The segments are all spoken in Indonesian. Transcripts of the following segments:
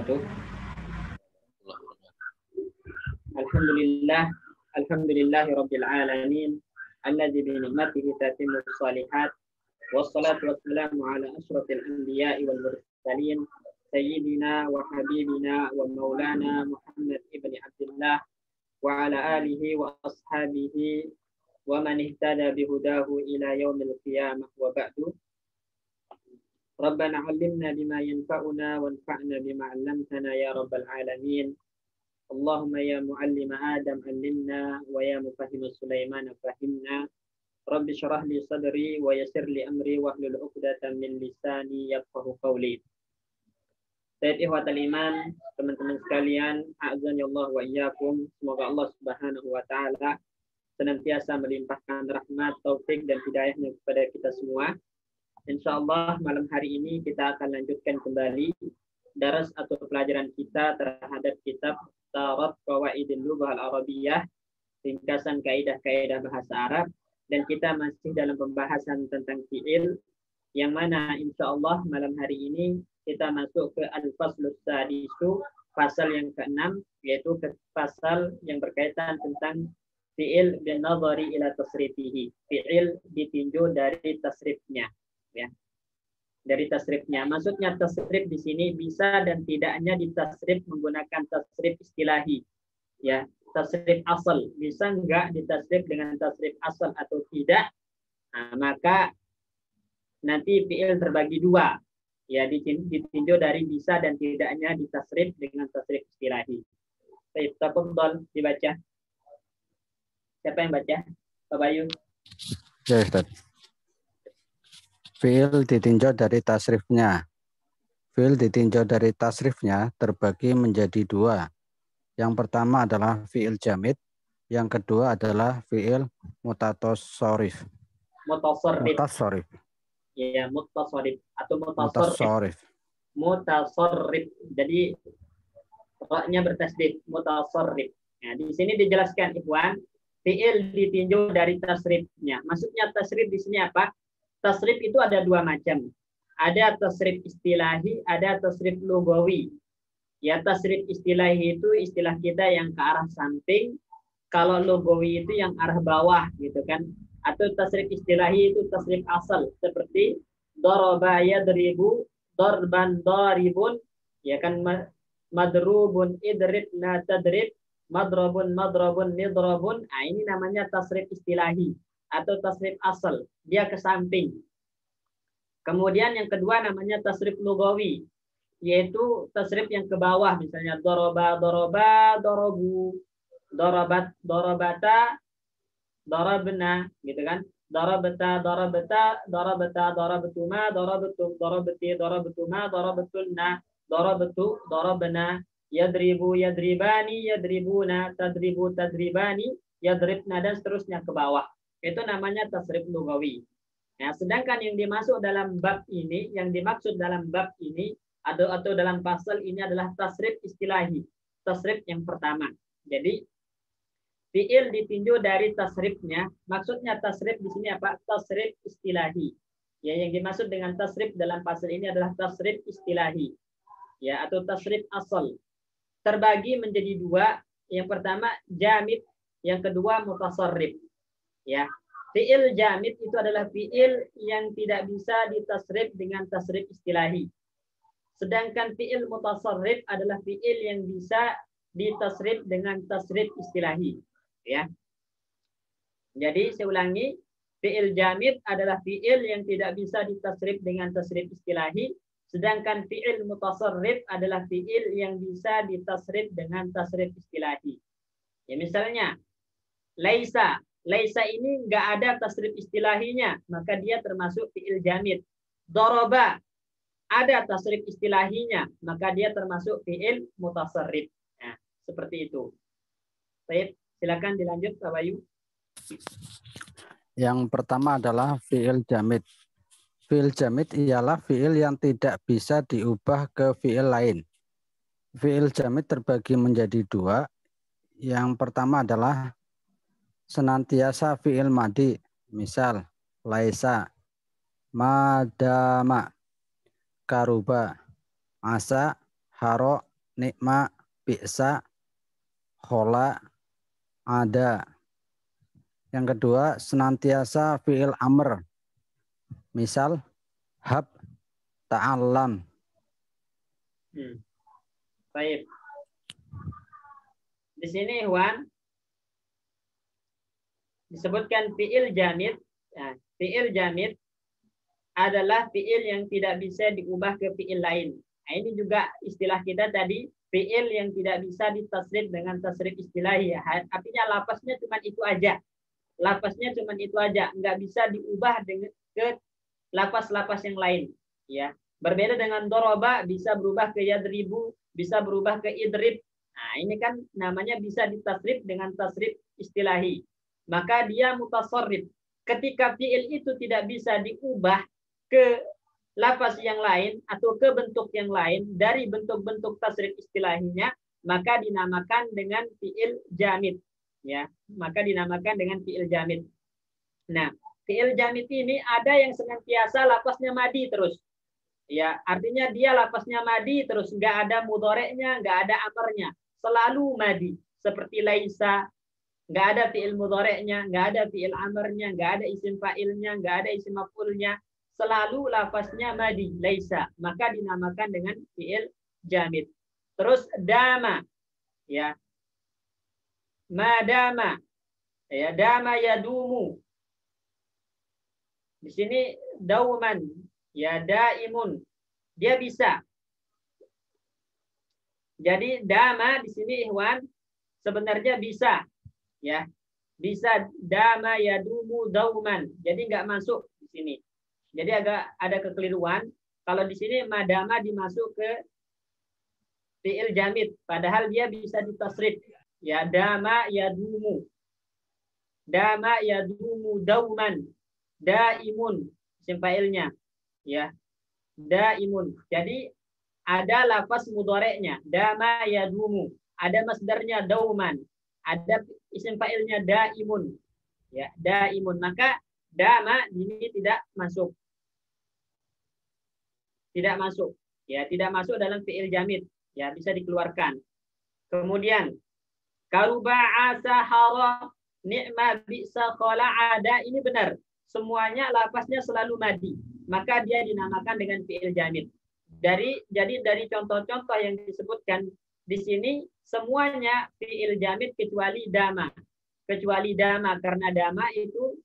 Alhamdulillahirabbil alamin alladzi bi ni'matihi tatimmus shalihat wassalatu wassalamu ala asyrafil anbiya'i wal mursalin sayyidina wa habibina wa maulana Muhammad ibn Abdullah wa ala alihi wa ashabihi wa man ihtada bihudahu ila yaumil qiyamah wa ba'du. Rabbana 'allimna bima yanfa'una wanfa'na bima 'allamtana ya rabbal alamin. Allahumma ya mu'allima Adam 'allimna wa ya mufahhima Sulaiman fahimna. Rabbi shrah li sadri wa yassir li amri wahlul 'uqdatam min lisani yafqahu qawli. Sayyid ikhwatal iman, teman-teman sekalian, a'zani Allah wa iyyakum. Semoga Allah Subhanahu wa taala senantiasa melimpahkan rahmat, taufik dan hidayahnya kepada kita semua. Insyaallah malam hari ini kita akan lanjutkan kembali daras atau pelajaran kita terhadap kitab Tarat Qawaidul Lughah Al-Arabiyyah, ringkasan kaidah-kaidah bahasa Arab, dan kita masih dalam pembahasan tentang fi'il, yang mana insyaallah malam hari ini kita masuk ke Al-Faslus Sadisu, pasal yang ke-6, yaitu pasal yang berkaitan tentang fi'il bin nadhari ila tasrifihi, fi'il ditinjau dari tasrifnya. Ya, dari tasrifnya. Maksudnya tasrif di sini bisa dan tidaknya ditasrif menggunakan tasrif istilahi. Ya, tasrif asal bisa enggak ditasrif dengan tasrif asal atau tidak. Nah, maka nanti fi'il terbagi dua. Ya, ditinjau dari bisa dan tidaknya ditasrif dengan tasrif istilahi. Baik, tafadhol dibaca. Siapa yang baca? Pak Bayu. Ya, Ustaz. Fi'il ditinjau dari tasrifnya. Fi'il ditinjau dari tasrifnya terbagi menjadi dua. Yang pertama adalah fi'il jamid, yang kedua adalah fi'il mutasorrif. Mutasorrif. Ya, mutasorrif atau mutasorrif. Mutasorrif. Jadi ra-nya bertasdid, mutasorrif. Nah, di sini dijelaskan ikhwan, fi'il ditinjau dari tasrifnya. Maksudnya tasrif di sini apa? Tasrif itu ada dua macam. Ada tasrif istilahi, ada tasrif lugawi. Ya, tasrif istilahi itu istilah kita yang ke arah samping. Kalau lugawi itu yang arah bawah, gitu kan. Atau tasrif istilahi itu tasrif asal. Seperti daraba yadribu, darban daribun. Ya kan, madrubun idribna tadrib, madrabun madrabun nidrabun. Nah, ini namanya tasrif istilahi atau tasrif asal, dia ke samping. Kemudian yang kedua namanya tasrif lugawi, yaitu tasrif yang ke bawah, misalnya doroba, doroba, dorobu, dorobat, dorobata, dorobna, gitu kan? Dorobata, dorobata, dorobata, dorobetuma, dorobetum, dorobeti, dorobetuma, dorobetulna, dorobetu, dorobna, yadribu, yadribani, yadribuna, tadribu, tadribani, yadribna, dan seterusnya ke bawah. Itu namanya tasrif lugawi. Nah, sedangkan yang dimaksud dalam bab ini, yang dimaksud dalam bab ini atau dalam pasal ini adalah tasrif istilahi. Tasrif yang pertama. Jadi fi'il ditinjau dari tasrifnya. Maksudnya tasrif di sini apa? Tasrif istilahi. Ya, yang dimaksud dengan tasrif dalam pasal ini adalah tasrif istilahi. Ya, atau tasrif asal. Terbagi menjadi dua. Yang pertama jamid, yang kedua mutasarrif. Ya, fi'il jamid itu adalah fi'il yang tidak bisa ditasrif dengan tasrif istilahi. Sedangkan fi'il mutasarrif adalah fi'il yang bisa ditasrif dengan tasrif istilahi. Ya. Jadi saya ulangi, fi'il jamid adalah fi'il yang tidak bisa ditasrif dengan tasrif istilahi. Sedangkan fi'il mutasarrif adalah fi'il yang bisa ditasrif dengan tasrif istilahi. Ya, misalnya laisa. Laisa ini nggak ada tasrif istilahinya, maka dia termasuk fi'il jamid. Doroba ada tasrif istilahinya, maka dia termasuk fi'il mutasarrif. Nah, seperti itu. Baik, silakan dilanjut Pak Bayu. Yang pertama adalah fi'il jamid. Fi'il jamid ialah fi'il yang tidak bisa diubah ke fi'il lain. Fi'il jamid terbagi menjadi dua. Yang pertama adalah senantiasa fi'il madi, misal laisa, madama, karuba, asa, haro, nikma, bi'sa, khola, ada. Yang kedua, senantiasa fi'il amr. Misal, hab, ta'allam. Baik. Di sini Ikhwan disebutkan fi'il jamid. Nah, fi'il jamid adalah fi'il yang tidak bisa diubah ke fi'il lain. Nah, ini juga istilah kita tadi, fi'il yang tidak bisa ditasrif dengan tasrif istilahi. Artinya lafaznya cuma itu aja. Lafaznya cuma itu aja, nggak bisa diubah dengan ke lafaz-lafaz yang lain. Ya, berbeda dengan doroba bisa berubah ke yadribu, bisa berubah ke idrib. Nah, ini kan namanya bisa ditasrif dengan tasrif istilahi. Maka dia mutasarrif. Ketika fi'il itu tidak bisa diubah ke lafaz yang lain atau ke bentuk yang lain dari bentuk-bentuk tasrif istilahinya, maka dinamakan dengan fi'il jamid. Ya, maka dinamakan dengan fi'il jamid. Nah, fi'il jamid ini ada yang senantiasa lafaznya madi terus. Ya, artinya dia lafaznya madi terus, nggak ada mudhoreknya, nggak ada amarnya, selalu madi. Seperti laisa, nggak ada fi'il mudhoreknya, nggak ada fi'il amarnya, nggak ada isim fa'ilnya, nggak ada isim maf'ulnya, selalu lafaznya madi, laisa. Maka dinamakan dengan fi'il jamid. Terus dama, ya, madama, ya, dama yadumu. Di sini dauman, ya, daimun. Dia bisa. Jadi dama di sini Ikhwan sebenarnya bisa, ya. Bisa dama yadumu dauman. Jadi nggak masuk di sini. Jadi agak ada kekeliruan. Kalau di sini madama dimasuk ke fi'il jamid, padahal dia bisa ditasrif. Ya, dama yadumu. Dama yadumu dauman. Daimun isim fa'ilnya. Ya. Daimun. Jadi ada lafaz mudhoreknya, dama yadumu. Ada masdarnya dauman. Ada isim fa'ilnya daimun. Ya, daimun. Maka dama ini tidak masuk. Tidak masuk. Ya, tidak masuk dalam fi'il jamid. Ya, bisa dikeluarkan. Kemudian karuba'a sahara ni'ma bi'sa khala ada, ini benar. Semuanya lafaznya selalu madi. Maka dia dinamakan dengan fi'il jamid. Jadi dari contoh-contoh yang disebutkan di sini semuanya fi'il jamid kecuali dama. Kecuali dama, karena dama itu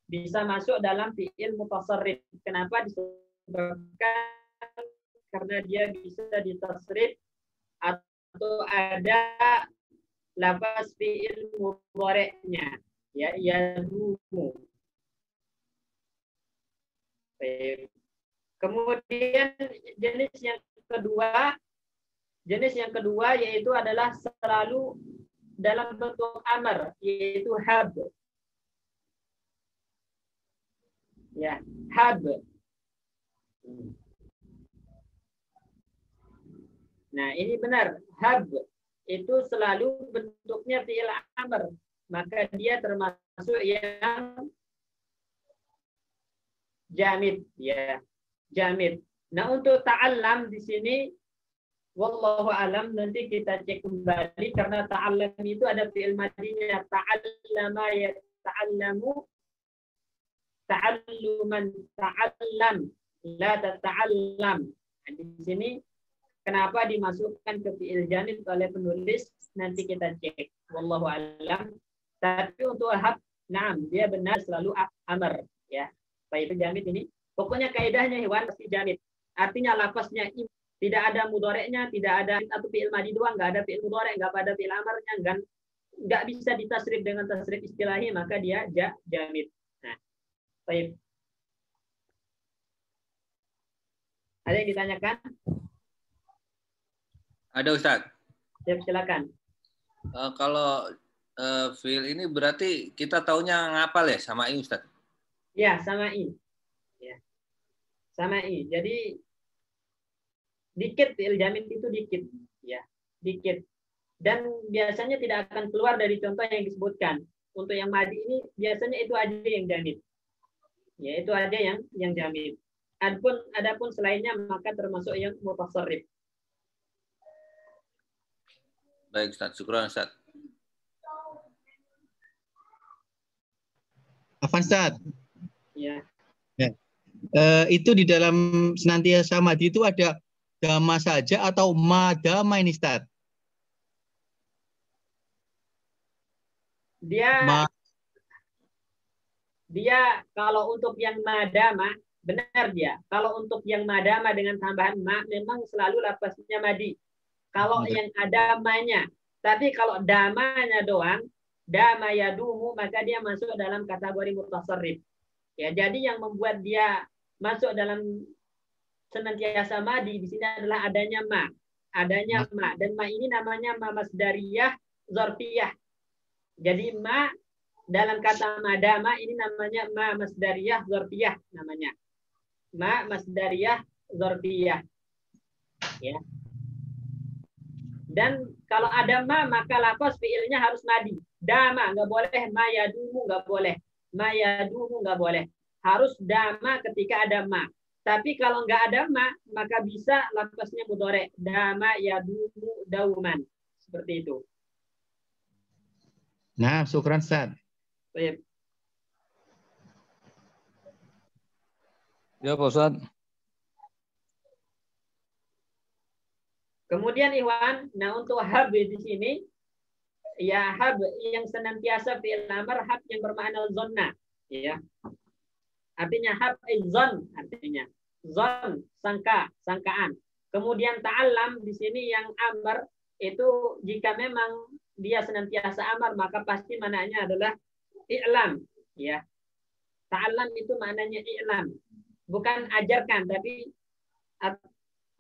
bisa masuk dalam fi'il mutasarrif. Kenapa disebutkan? Karena dia bisa ditasrif atau ada lafaz fi'il mudhoreknya, ya, yadumu. Kemudian jenis yang kedua yaitu adalah selalu dalam bentuk amar, yaitu hab. Ya, hab. Nah, ini benar, hab itu selalu bentuknya fi'il amr, maka dia termasuk yang jamid, ya, jamid. Nah, untuk ta'allam di sini wallahu alam, nanti kita cek kembali karena ta'allam itu ada fi'il madinya, ta'allama ya ta'allamu, ta'alluman, ta'allam, la tata'allam. Nah, di sini kenapa dimasukkan ke fi'il jamid oleh penulis, nanti kita cek. Wallahu alam. Tapi untuk hab, nah, dia benar selalu amar, ya. Fi'il jamid ini, pokoknya kaidahnya hewan pasti jamid. Artinya lafaznya tidak ada mudhoreknya, tidak ada atau fi'il madi doang, nggak ada fi'il mudhorek, nggak ada fi'il amarnya, nggak bisa ditasrif dengan tasrif istilahi, maka dia jamid. Nah, baik. Ada yang ditanyakan? Ada Ustadz. Silakan. Kalau fi'il ini berarti kita taunya ngapal ya, sama i Ustadz? Ya, sama i. Ya. Sama i. Jadi dikit fi'il jamid itu dikit, ya, dikit. Dan biasanya tidak akan keluar dari contoh yang disebutkan. Untuk yang madi ini biasanya itu aja yang jamid. Ya, itu aja yang jamid. Adapun selainnya maka termasuk yang mutasarrif. Baik, Ustaz. Syukran, Ustaz. Afwan, Ustaz. Ya. Itu di dalam senantiasa madi itu ada dama saja atau madama ini, Ustaz? Dia kalau untuk yang madama benar dia. Kalau untuk yang madama dengan tambahan ma memang selalu lafaznya madi. Kalau yang ada ma-nya. Tapi kalau damanya doang, dama yadumu, maka dia masuk dalam kategori mutasarrif. Ya, jadi yang membuat dia masuk dalam senantiasa madi di sini adalah adanya ma. Adanya ma, dan ma ini namanya ma masdariyah zarfiyah. Jadi ma dalam kata madama ini namanya ma masdariyah zarfiyah namanya. Ma masdariyah zarfiyah. Ya. Dan kalau ada ma maka lafaz fiilnya harus madi. Dama nggak boleh, ma yadumu nggak boleh. Ma yadumu nggak boleh. Harus dama ketika ada ma. Tapi kalau nggak ada ma, maka bisa lafaznya mudhari. Dama yadumu dauman. Seperti itu. Nah, syukran, Ustaz. Baik. Ya, Pak Ustaz. Kemudian Iwan, nah untuk hab di sini, ya hab yang senantiasa fi'il amr, hab yang bermakna zonna, ya. Artinya hab zon, artinya zon, sangka, sangkaan. Kemudian ta'allam di sini yang amr itu jika memang dia senantiasa amar maka pasti maknanya adalah i'lam, ya. Ta'allam itu maknanya i'lam, bukan ajarkan tapi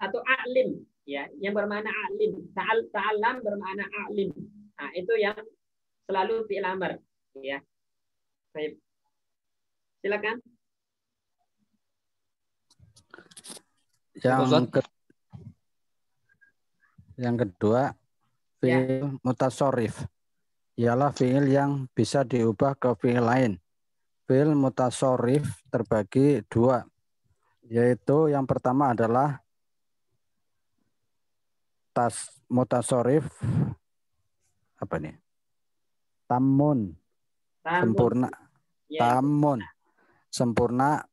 atau a'lim, ya, yang bermakna a'lim. Ta'allam bermakna a'lim. Nah, itu yang selalu fi'il amr, ya. Baik. Silakan. Yang kedua, fi'il mutasarrif. Ialah fi'il yang bisa diubah ke fi'il lain. Fi'il mutasarrif terbagi dua, yaitu yang pertama adalah mutasarrif apa nih? Tamun. Sempurna. Tamun. Sempurna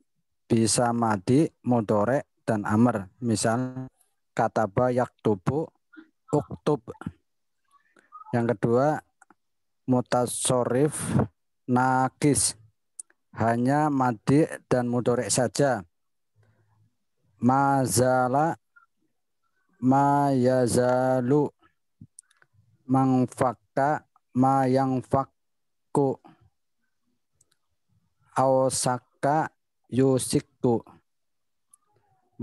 bisa madi, mudhari dan amr. Misal kataba yaktubu uktub. Yang kedua mutasarrif nakis. Hanya madi dan mudhari saja. Mazala ma yazalu, mangfakka ma yang fakku, awsaka yusikku,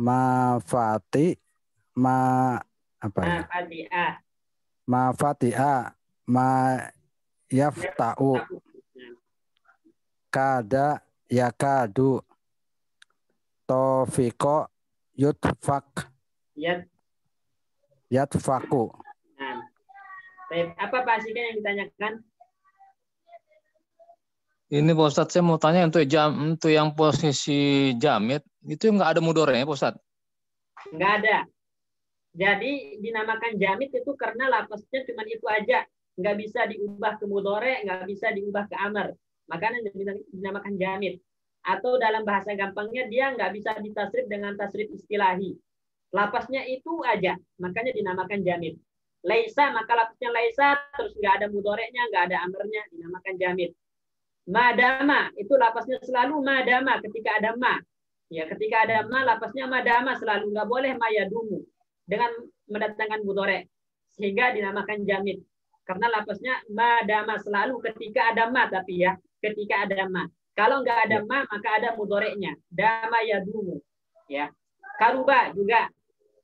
ma fati ma apa ya? Ma fati'a ma yafta'u, kada yakadu, tofiko yutfak, yatfaku. Nah, apa Pak Sikan yang ditanyakan? Ini Pak Ustadz, saya mau tanya untuk yang posisi jamid itu nggak ada mudhari ya Pak Ustadz? Nggak ada. Jadi dinamakan jamid itu karena lafaznya cuma itu aja, nggak bisa diubah ke mudhari, nggak bisa diubah ke amr. Makanya dinamakan jamid. Atau dalam bahasa gampangnya dia nggak bisa ditasrif dengan tasrif istilahi. Lafaznya itu aja, makanya dinamakan jamid. Laisa, maka lafaznya laisa, terus nggak ada mudhari'nya, nggak ada amrnya, dinamakan jamid. Madama, itu lafaznya selalu madama ketika ada ma. Ya, ketika ada ma, lafaznya madama selalu, nggak boleh ma yadumu dengan mendatangkan mudhari', sehingga dinamakan jamid. Karena lafaznya madama selalu ketika ada ma, tapi ya, ketika ada ma. Kalau nggak ada ma, maka ada mudhari'nya. Dama yadumu. Ya. Karuba juga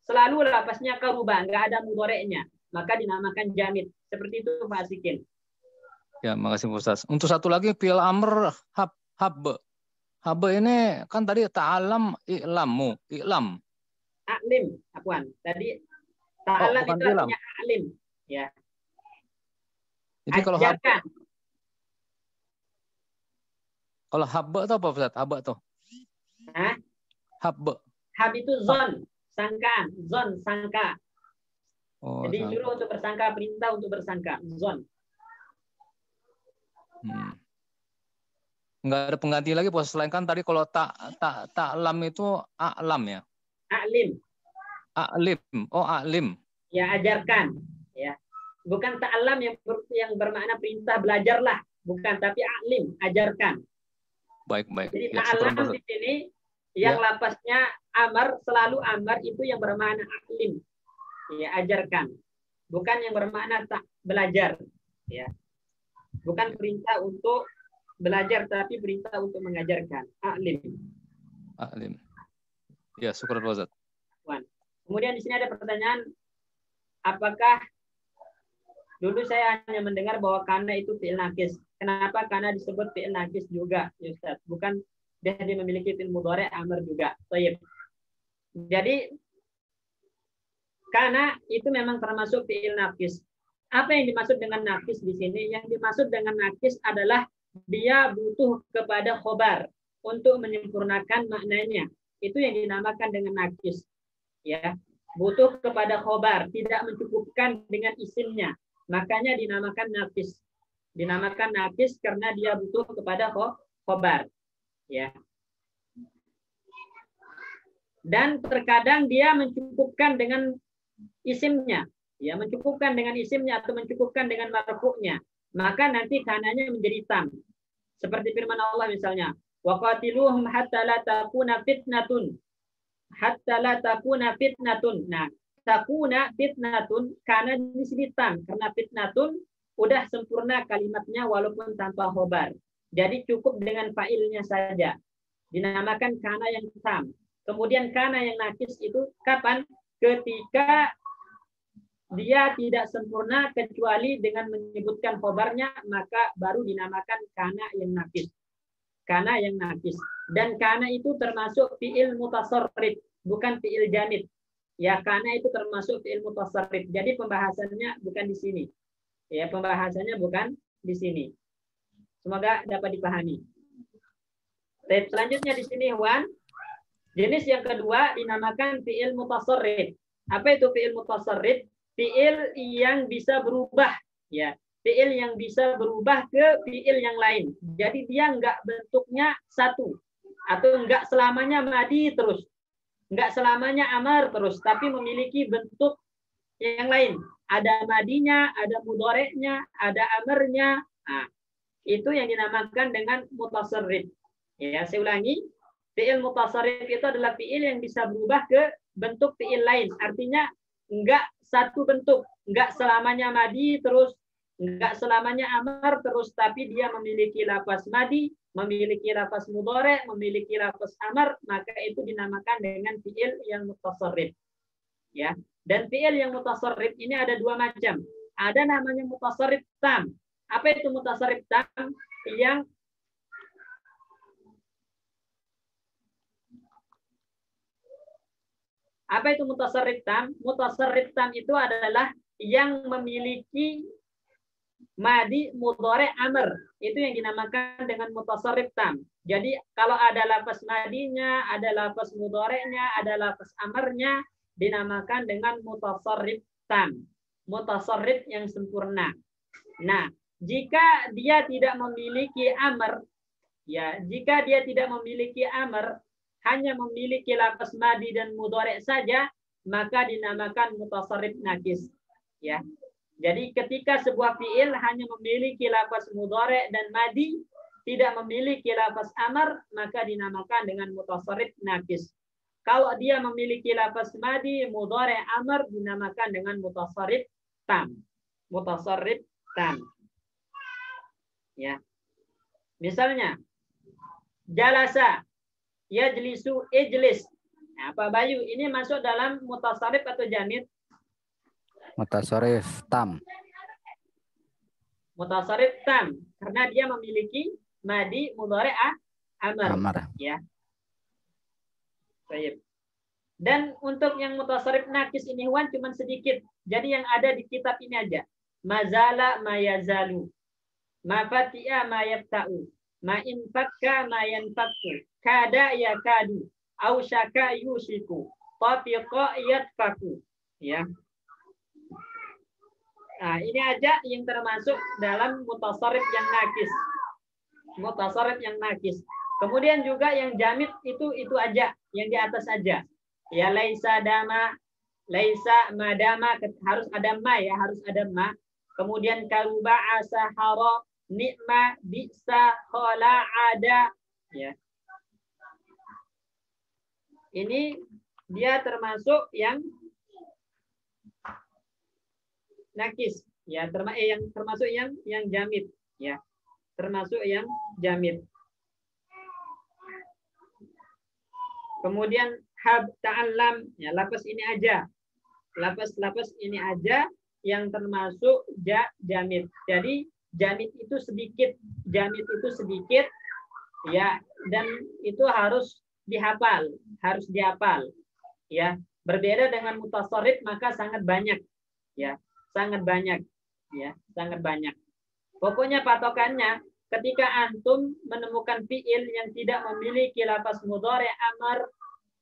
selalu lafaznya karuba, nggak ada mudhari'nya, maka dinamakan jamid. Seperti itu Pak Sikin. Ya, makasih Pak Ustaz. Untuk satu lagi fi'il amr hab. Hab ini kan tadi ta'alam i'lamu, i'lam. A'lim, apaan? Tadi ta'alam itu artinya a'lim, ya. Jadi kalau hab, kalau hab itu apa Ustaz? Hab itu? Hah? Hab. Hab itu zon, sangkaan, zon, sangka. Oh, Jadi suruh untuk bersangka, perintah untuk bersangka. Zon. Nggak ada pengganti lagi, Bos. Selain kan tadi kalau ta'lam itu a'lam ya. A'lim. A'lim. Oh, a'lim. Ya, ajarkan. Ya. Bukan ta'lam yang bermakna perintah belajarlah. Bukan, tapi a'lim, ajarkan. Baik. Jadi Ya, ta'lam di sini yang lapasnya amar, selalu amar itu yang bermakna a'lim. Ya, ajarkan. Bukan yang bermakna tak belajar. Ya. Bukan perintah untuk belajar, tapi perintah untuk mengajarkan. A'lim. Ya, syukur Ustaz. Kemudian di sini ada pertanyaan, apakah dulu saya hanya mendengar bahwa kana itu fi'il nakis. Kenapa kana disebut fi'il nakis juga, ya Ustaz? Bukan dia memiliki fi'il mudhari' amr juga. Baik. Jadi kana itu memang termasuk fi'il nakis. Apa yang dimaksud dengan nakis di sini? Yang dimaksud dengan nakis adalah dia butuh kepada khobar untuk menyempurnakan maknanya. Itu yang dinamakan dengan nakis. Ya, butuh kepada khobar, tidak mencukupkan dengan isimnya. Makanya dinamakan nakis. Dinamakan nakis karena dia butuh kepada khobar. Ya. Dan terkadang dia mencukupkan dengan isimnya. Ya, mencukupkan dengan isimnya atau mencukupkan dengan marfu'nya. Maka nanti kananya menjadi tam. Seperti firman Allah misalnya, waqatiluhum hatta la takuna fitnatun. Hatta la takuna fitnatun. Nah, takuna fitnatun kana di sini tam karena fitnatun udah sempurna kalimatnya walaupun tanpa khobar. Jadi cukup dengan fa'ilnya saja. Dinamakan kana yang tam. Kemudian kana yang nakis itu kapan? Ketika dia tidak sempurna kecuali dengan menyebutkan khobarnya, maka baru dinamakan kana yang nakis. Kana yang nakis. Dan kana itu termasuk fi'il mutasarrif, bukan fi'il jamid. Ya, kana itu termasuk fi'il mutasarrif. Jadi pembahasannya bukan di sini. Ya, pembahasannya bukan di sini. Semoga dapat dipahami. Selanjutnya di sini, Wan. Jenis yang kedua dinamakan fi'il mutasarrif. Apa itu fi'il mutasarrif? Fi'il yang bisa berubah, ya. Fi'il yang bisa berubah ke fi'il yang lain. Jadi dia enggak bentuknya satu atau enggak selamanya madi terus. Enggak selamanya amar terus, tapi memiliki bentuk yang lain. Ada madinya, ada mudhari'nya, ada amarnya. Nah, itu yang dinamakan dengan mutasarrif. Ya, saya ulangi. Fi'il mutasarrif itu adalah fi'il yang bisa berubah ke bentuk fi'il lain. Artinya enggak satu bentuk, enggak selamanya madi terus, enggak selamanya amar terus, tapi dia memiliki lafaz madi, memiliki lafaz mudhari', memiliki lafaz amar, maka itu dinamakan dengan fi'il yang mutasarrif. Ya. Dan fi'il yang mutasarrif ini ada dua macam. Ada namanya mutasarrif tam. Apa itu mutasarrif tam? Yang Apa itu mutasarrif tam? Mutasarrif tam itu adalah yang memiliki madi, mudhari', amr. Itu yang dinamakan dengan mutasarrif tam. Jadi kalau ada lafaz madinya, ada lafaz mudhari'nya, ada lafaz amarnya, dinamakan dengan mutasarrif tam. Mutasarrif yang sempurna. Nah, jika dia tidak memiliki amr, ya, jika dia tidak memiliki amr, hanya memiliki lafaz madi dan mudhari' saja, maka dinamakan mutasarrif nakis. Ya. Jadi ketika sebuah fi'il hanya memiliki lafaz mudhari' dan madi, tidak memiliki lafaz amar, maka dinamakan dengan mutasarrif nakis. Kalau dia memiliki lafaz madi, mudhari', amar, dinamakan dengan mutasarrif tam. Mutasarrif tam. Ya. Misalnya, jalasa, yajlisu, ijlis. Nah, Pak Bayu, ini masuk dalam mutasarrif atau jamid? Mutasarrif tam. Mutasarrif tam, karena dia memiliki madi, mudhari', amar. Ya. Baik. Dan untuk yang mutasarrif nakis ini Wan cuma sedikit. Jadi yang ada di kitab ini aja. Mazala mayazalu. Ma fati'a ma yafta'u. Ma infakka ma yanfakku. Kada yakadu. Au syaka yusiku. Tafiqa yatfaku. Ya. Nah, ini aja yang termasuk dalam mutasarrif yang nakis. Mutasarrif yang nakis. Kemudian juga yang jamid itu aja, yang di atas aja. Ya laisa dama, laisa madama, harus ada ma ya, harus ada ma. Kemudian karuba asahara, nikma, bisa, khola, ada. Ya. Ini dia termasuk yang nakis, ya, termasuk yang jamid, ya, termasuk yang jamid. Kemudian hab ta'allam, ya, lafaz ini aja, lafaz ini aja yang termasuk jamid. Jadi jamid itu sedikit, ya, dan itu harus dihafal, ya. Berbeda dengan mutasarrif maka sangat banyak, ya, sangat banyak. Pokoknya patokannya ketika antum menemukan fiil yang tidak memiliki lafaz mudhari' amar,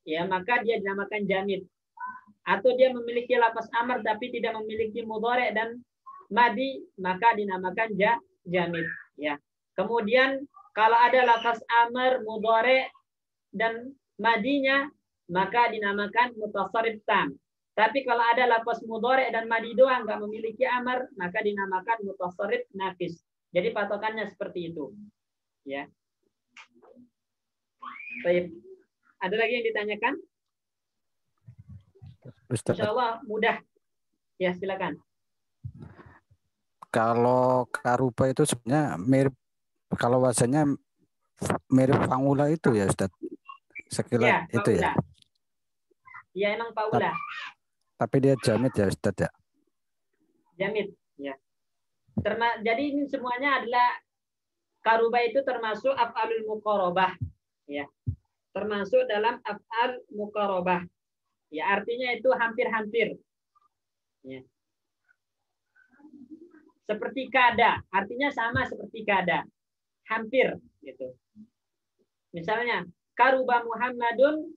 ya, maka dia dinamakan jamid. Atau dia memiliki lafaz amar tapi tidak memiliki mudhari' dan madi, maka dinamakan jamid, ya. Kemudian kalau ada lafaz amar, mudhari' dan madinya, maka dinamakan mutasarrif tam. Tapi kalau ada lafaz mudhari' dan madi doang nggak memiliki amar, maka dinamakan mutasarrif naqis. Jadi patokannya seperti itu, ya. Baik. Ada lagi yang ditanyakan? Insya Allah mudah. Ya, silakan. Kalau karuba itu sebenarnya mirip, kalau wazannya mirip faula itu ya Ustaz. Sekilas Ya, itu ya. Iya, emang faula. Tapi dia jamid ya Ustaz ya. Jamid, ya. Jadi ini semuanya adalah karuba itu termasuk af'alul muqarabah, ya. Termasuk dalam af'al muqarabah. Ya, artinya itu hampir-hampir. Ya. Seperti kada, artinya sama seperti kada. Hampir gitu. Misalnya karuba Muhammadun,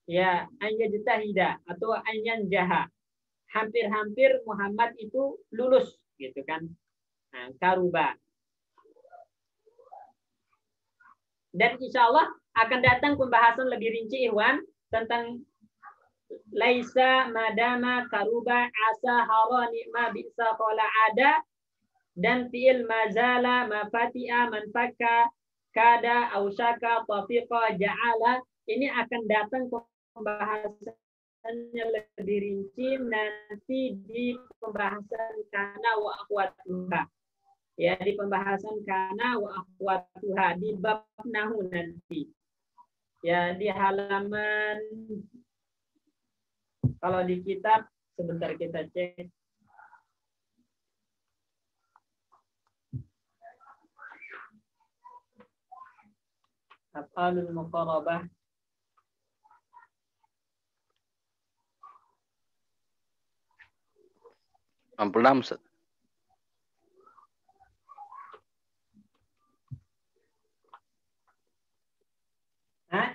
ya, an yajtahida atau an yanjaha. Hampir-hampir Muhammad itu lulus gitu kan. Nah, karuba. Dan insya Allah akan datang pembahasan lebih rinci Ikhwan tentang laisa madama karuba asa hara ni'ma bisa qala ada dan fi'il mazala mafati'a manfaka kada ausyaka tafiqa ja'ala. Ini akan datang pembahasannya lebih rinci nanti di pembahasan kana wa akhwatuha. Ya, di pembahasan kana wa akhwatuha di bab nahu nanti. Ya, di halaman, kalau di kitab sebentar kita cek. Af'alul muqarabah. Ampulam. Hah?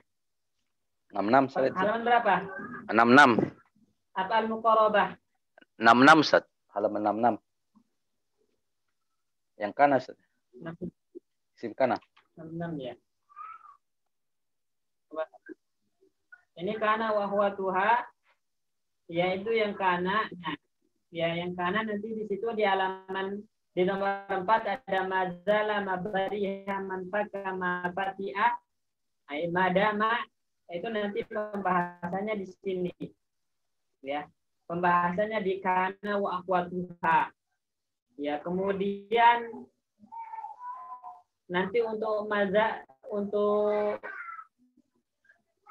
66 Halaman berapa? 66. Af'al muqarabah. 66 Ustaz. Halaman 66. Yang kanan Ustaz. Sim kanan. 66 ya. Ini kana wa akhwatuha, yaitu yang kana. Nah, ya, yang kanan nanti di situ di halaman di nomor 4 ada mazala mabariha manfaka mafati'a ay madama, itu nanti pembahasannya di sini. Ya. Pembahasannya di kana wa akhwatuha. Ya, kemudian nanti untuk untuk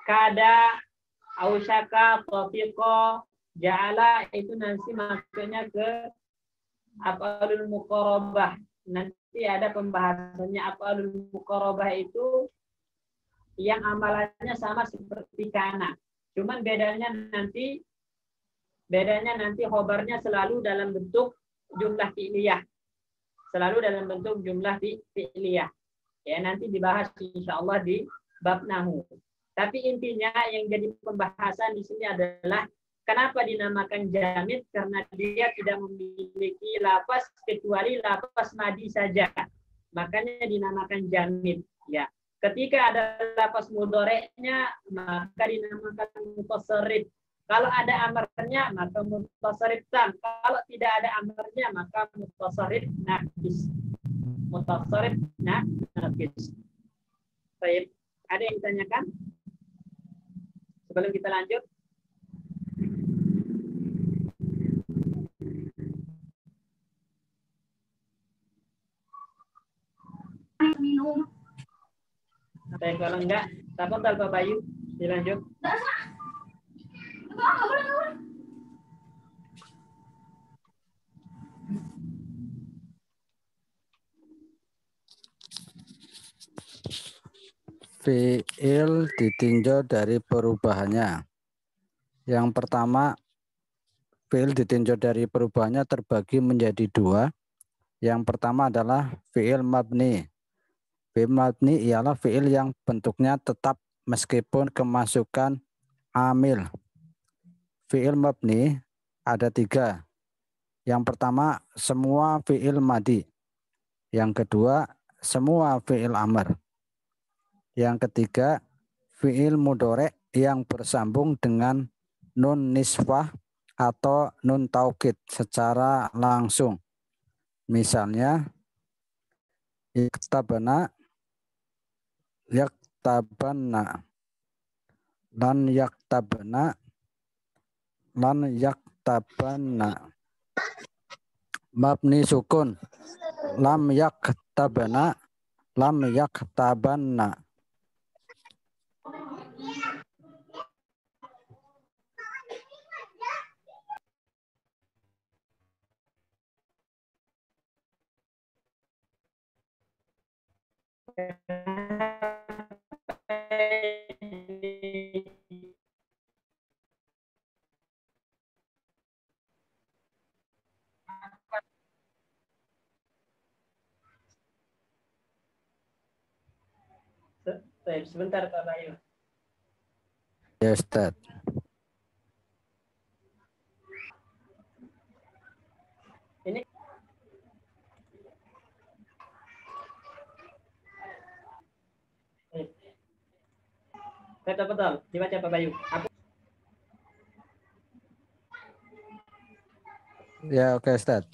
kada, ausyaka, tafiqa, ja'ala itu nanti masuknya ke af'alul muqarabah. Nanti ada pembahasannya. Af'alul muqarabah itu yang amalannya sama seperti kana. Cuman bedanya nanti khobarnya selalu dalam bentuk jumlah fi'liyah. Selalu dalam bentuk jumlah fi'liyah. Ya, nanti dibahas insyaallah di bab nahu. Tapi intinya yang jadi pembahasan di sini adalah Kenapa dinamakan jamid? Karena dia tidak memiliki lafaz kecuali lafaz madi saja. Makanya dinamakan jamid. Ya. Ketika ada lafaz mudhoreknya, maka dinamakan mutasarrif. Kalau ada amarnya, maka mutasarrif tam. Kalau tidak ada amarnya, maka mutasarrif naqis. Mutasarrif naqis. Baik, ada yang ditanyakan? Sebelum kita lanjut. Minum. Baik, kalau enggak, tafadhal Pak Bayu, dilanjut. Fiil ditinjau dari perubahannya. Yang pertama, fiil ditinjau dari perubahannya terbagi menjadi dua. Yang pertama adalah fiil mabni. Fiil mabni ialah fiil yang bentuknya tetap meskipun kemasukan amil. Fiil mabni ada tiga. Yang pertama, semua fiil madi. Yang kedua, semua fiil amr. Yang ketiga, fiil mudhore yang bersambung dengan nun niswah atau nun taukid secara langsung. Misalnya, yaktabana, yaktabana, lan yaktabana, lan yaktabana. Mabni sukun, lam yaktabana, lam yaktabanna. Sebentar Pak Bayu. Ya Ustaz. Ini betul, dibaca Pak Bayu. Ya oke Ustaz.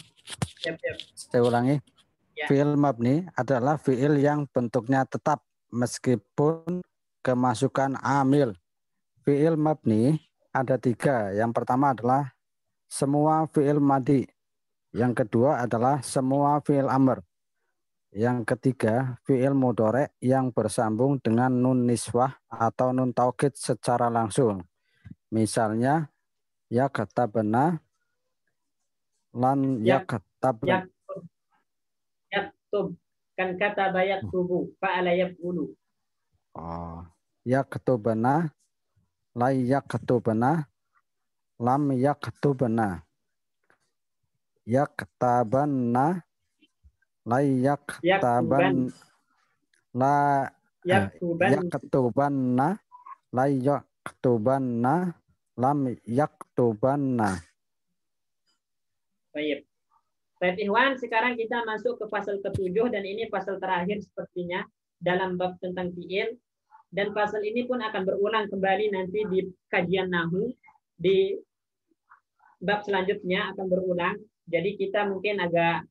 Siap. Saya ulangi. Ya. Fiil mabni adalah fiil yang bentuknya tetap meskipun kemasukan amil. Fiil mabni ada tiga. Yang pertama adalah semua fiil madi. Yang kedua adalah semua fiil amr. Yang ketiga, fiil mudhore yang bersambung dengan nun niswah atau nun taukid secara langsung. Misalnya, yaktabana, lan yaktabana. Yaktub. Kan kata bayak tubuh. Fa'ala yaf'ulu. Oh, yaktubana, la yaktubana, lam yaktubana. Yaktabanna, la yaktaban, la yaktubanna, la yaktubanna, lam yaktubanna. Baik. Baik Ikhwan, sekarang kita masuk ke pasal ke-7 dan ini pasal terakhir sepertinya dalam bab tentang fiil, dan pasal ini pun akan berulang kembali nanti di kajian nahwu, di bab selanjutnya akan berulang. Jadi kita mungkin agak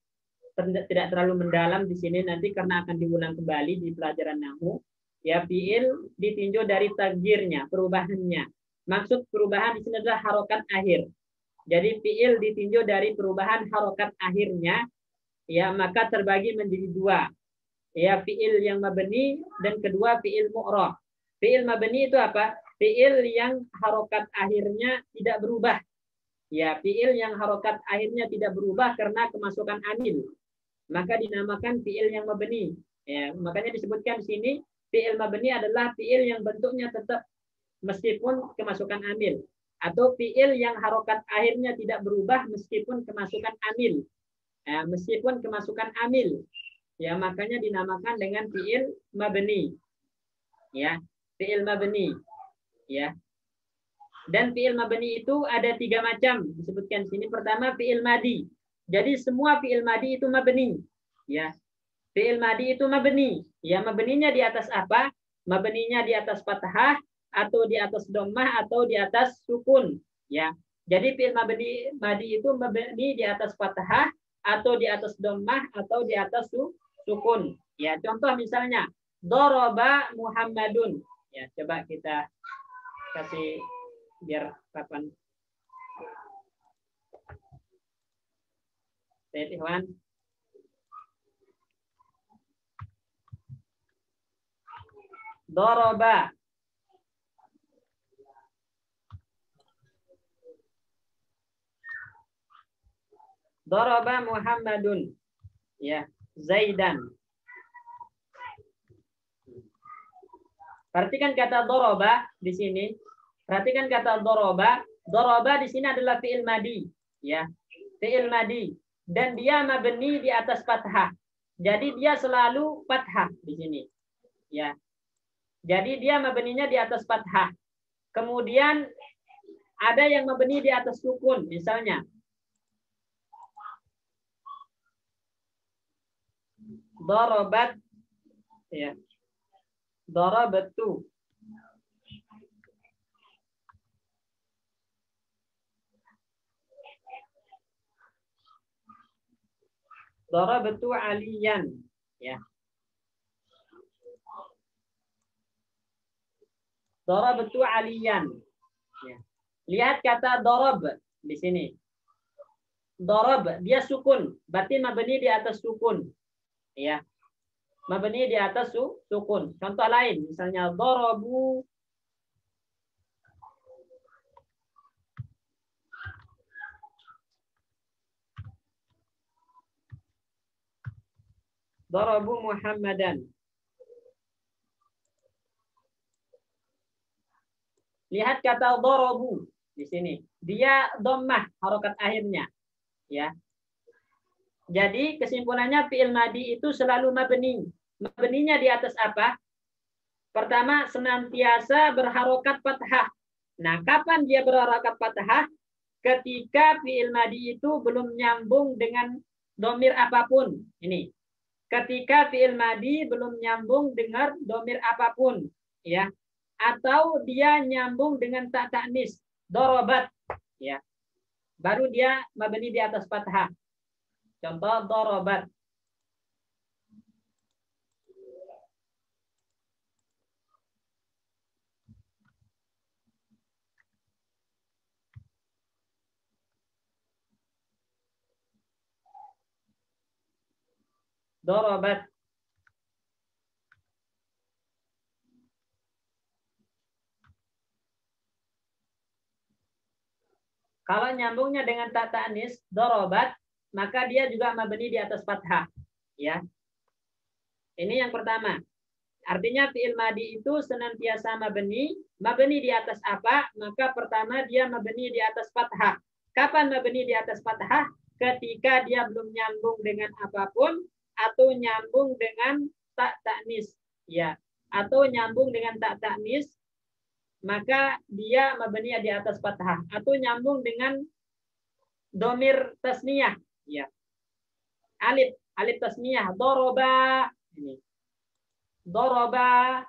tidak terlalu mendalam di sini nanti karena akan diulang kembali di pelajaran nahwu. Ya, fiil ditinjau dari takdirnya, perubahannya. Maksud perubahan di sini adalah harokat akhir. Jadi fiil ditinjau dari perubahan harokat akhirnya, ya maka terbagi menjadi dua. Ya, fiil yang mabni dan kedua fiil mu'rab. Fiil mabni itu apa? Fiil yang harokat akhirnya tidak berubah. Ya, fiil yang harokat akhirnya tidak berubah karena kemasukan amil, maka dinamakan fiil yang mabni. Ya, makanya disebutkan di sini fiil mabni adalah fiil yang bentuknya tetap meskipun kemasukan amil, atau fiil yang harokat akhirnya tidak berubah meskipun kemasukan amil. Ya, meskipun kemasukan amil, ya makanya dinamakan dengan fiil mabni. Ya, fiil mabni. Ya. Dan fi'il mabni itu ada 3 macam disebutkan sini. Pertama fi'il madi. Jadi semua fi'il madi itu mabni. Ya. Fi'il madi itu mabni. Ya, mabninya di atas apa? Mabninya di atas fathah atau di atas dhammah atau di atas sukun. Ya. Jadi fi'il madi itu mabni di atas fathah atau di atas dhammah atau di atas sukun. Ya, contoh misalnya daraba Muhammadun. Ya, coba kita kasih biar kapan. Saya Ikhwan. Daraba. Daraba Muhammadun. Ya, Zaidan. Perhatikan kata daraba di sini. Perhatikan kata doroba. Doroba di sini adalah fi'il madi, ya, fi'il madi, dan dia mabni di atas fathah. Jadi dia selalu fathah di sini, ya. Jadi dia mabninya di atas fathah. Kemudian ada yang mabni di atas sukun, misalnya dorobat, ya, dorobatu. Darabtu aliyan, ya. Darabtu aliyan. Ya. Lihat kata darab di sini. Darab dia sukun, berarti mabni di atas sukun. Ya. Mabni di atas sukun. Contoh lain misalnya darabu Darabu Muhammadan. Lihat kata darabu di sini. Dia dhammah harokat akhirnya, ya. Jadi kesimpulannya fi'il madi itu selalu mabni. Mabninya di atas apa? Pertama, senantiasa berharokat fathah. Nah, kapan dia berharokat fathah? Ketika fi'il madi itu belum nyambung dengan domir apapun. Ini. Ketika fi'il madi belum nyambung dengan domir apapun, ya, atau dia nyambung dengan tak ta'nis, dorobat, ya, baru dia mabni di atas fathah. Contoh dorobat. Dorobat. Kalau nyambungnya dengan tak ta'nis, dorobat, maka dia juga mabni di atas fathah. Ya. Ini yang pertama. Artinya fi'il madi itu senantiasa mabni. Mabni di atas apa? Maka pertama dia mabni di atas fathah. Kapan mabni di atas fathah? Ketika dia belum nyambung dengan apapun, atau nyambung dengan tak ta'nis, ya, atau nyambung dengan tak ta'nis, maka dia mabni di atas fathah, atau nyambung dengan domir tasniyah, ya, alif tasniyah, doroba, ini doroba,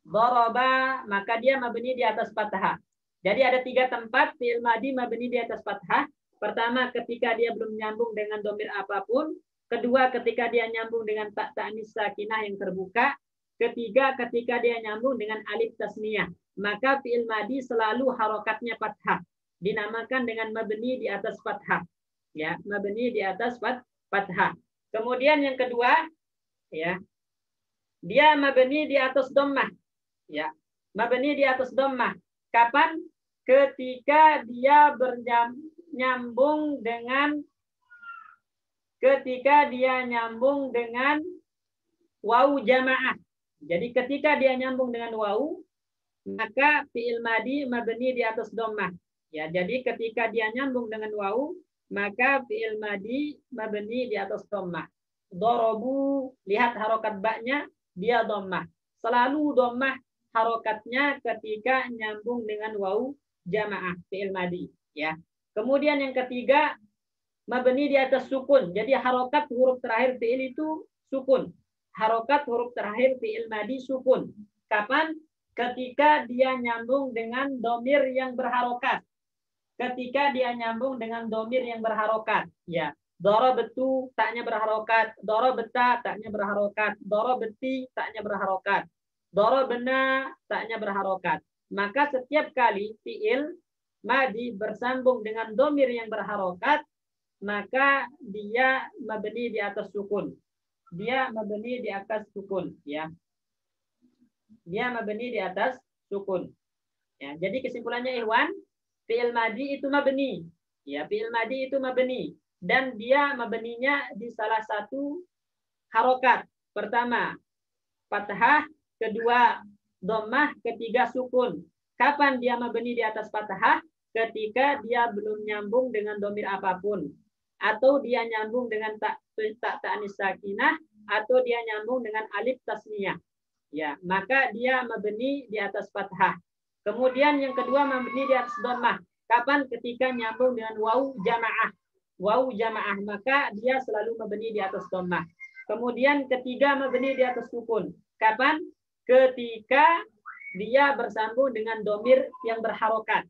doroba, maka dia mabni di atas fathah. Jadi ada 3 tempat fi'il madi mabni di atas fathah. Pertama, ketika dia belum nyambung dengan domir apapun. Kedua, ketika dia nyambung dengan tak ta'nis sakinah yang terbuka. Ketiga, ketika dia nyambung dengan alif tasniyah. Maka fi'il madi selalu harokatnya fathah. Dinamakan dengan mabni di atas fathah. Ya, mabni di atas fathah. Kemudian yang kedua, ya, dia mabni di atas dhammah. Ya, mabni di atas dhammah. Kapan? Ketika dia nyambung dengan wawu jamaah. Jadi ketika dia nyambung dengan wawu, maka fi'il madi mabni di atas dhammah. Ya, jadi ketika dia nyambung dengan wawu, maka fi'il madi mabni di atas dhammah. Dorobu, lihat harokat ba-nya, dia dhammah. Selalu dhammah harokatnya ketika nyambung dengan wawu jamaah fi'il madi, ya. Kemudian yang ketiga, mabni di atas sukun. Jadi harokat huruf terakhir fi'il itu sukun. Harokat huruf terakhir fi'il madi sukun. Kapan? Ketika dia nyambung dengan domir yang berharokat. Ketika dia nyambung dengan domir yang berharokat, ya. Darabtu taknya berharokat, darabta taknya berharokat, darabti taknya berharokat, darabna taknya berharokat. Maka setiap kali fi'il madi bersambung dengan domir yang berharokat, maka dia mabni di atas sukun. Dia mabni di atas sukun, ya. Dia mabni di atas sukun. Ya, jadi kesimpulannya Ikhwan, fi'il madi itu mabni. Ya, fi'il madi itu mabni. Dan dia mabninya di salah satu harokat. Pertama, fathah. Kedua, dhammah. Ketiga, sukun. Kapan dia mabni di atas fathah? Ketika dia belum nyambung dengan domir apapun. Atau dia nyambung dengan tak ta'anis sakinah. Atau dia nyambung dengan alif tasniyah. Ya, maka dia mabni di atas fathah. Kemudian yang kedua, mabni di atas dhammah. Kapan? Ketika nyambung dengan wawu jamaah. Wawu jamaah, maka dia selalu mabni di atas dhammah. Kemudian ketiga, mabni di atas sukun. Kapan? Ketika dia bersambung dengan domir yang berharokat.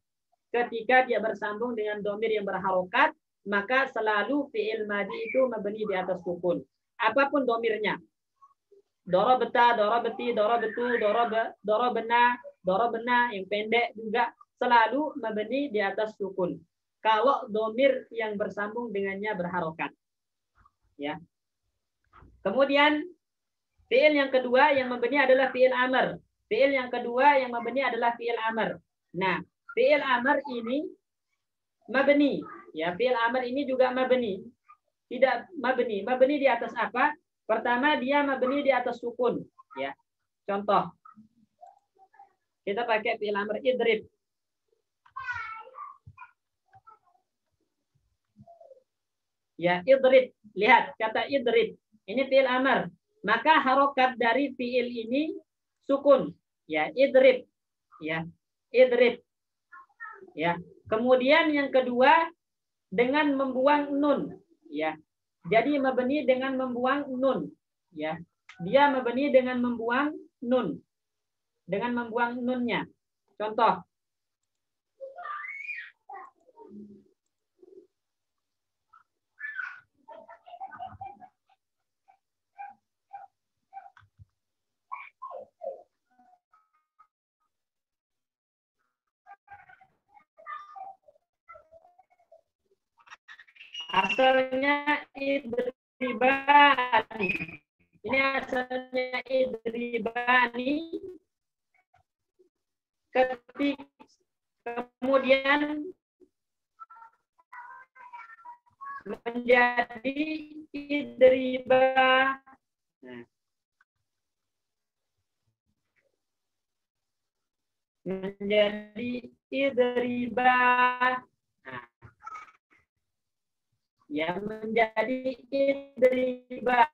Ketika dia bersambung dengan domir yang berharokat, maka selalu fi'il madi itu mabni di atas sukun. Apapun domirnya. Darabta, darabti, darabtu, darabna, darabna, yang pendek juga selalu mabni di atas sukun. Kalau domir yang bersambung dengannya berharokat, ya. Kemudian fiil yang kedua yang mabni adalah fiil amr. Fiil yang kedua yang mabni adalah fiil amr. Nah, fiil amr ini mabni, ya. Fiil amr ini juga mabni. Tidak mabni. Mabni di atas apa? Pertama, dia mabni di atas sukun, ya. Contoh, kita pakai fiil amr idrib. Ya, idrib. Lihat kata idrib. Ini fi'il amr. Maka harokat dari fi'il ini sukun. Ya, idrib. Ya, idrib. Ya. Kemudian yang kedua dengan membuang nun. Ya. Jadi mabni dengan membuang nun. Ya. Dia mabni dengan membuang nun. Dengan membuang nunnya. Contoh. Asalnya idribani. Ini asalnya idribani. Kemudian menjadi idriba. Nah. Menjadi idriba. Nah. Ya, menjadi idriba.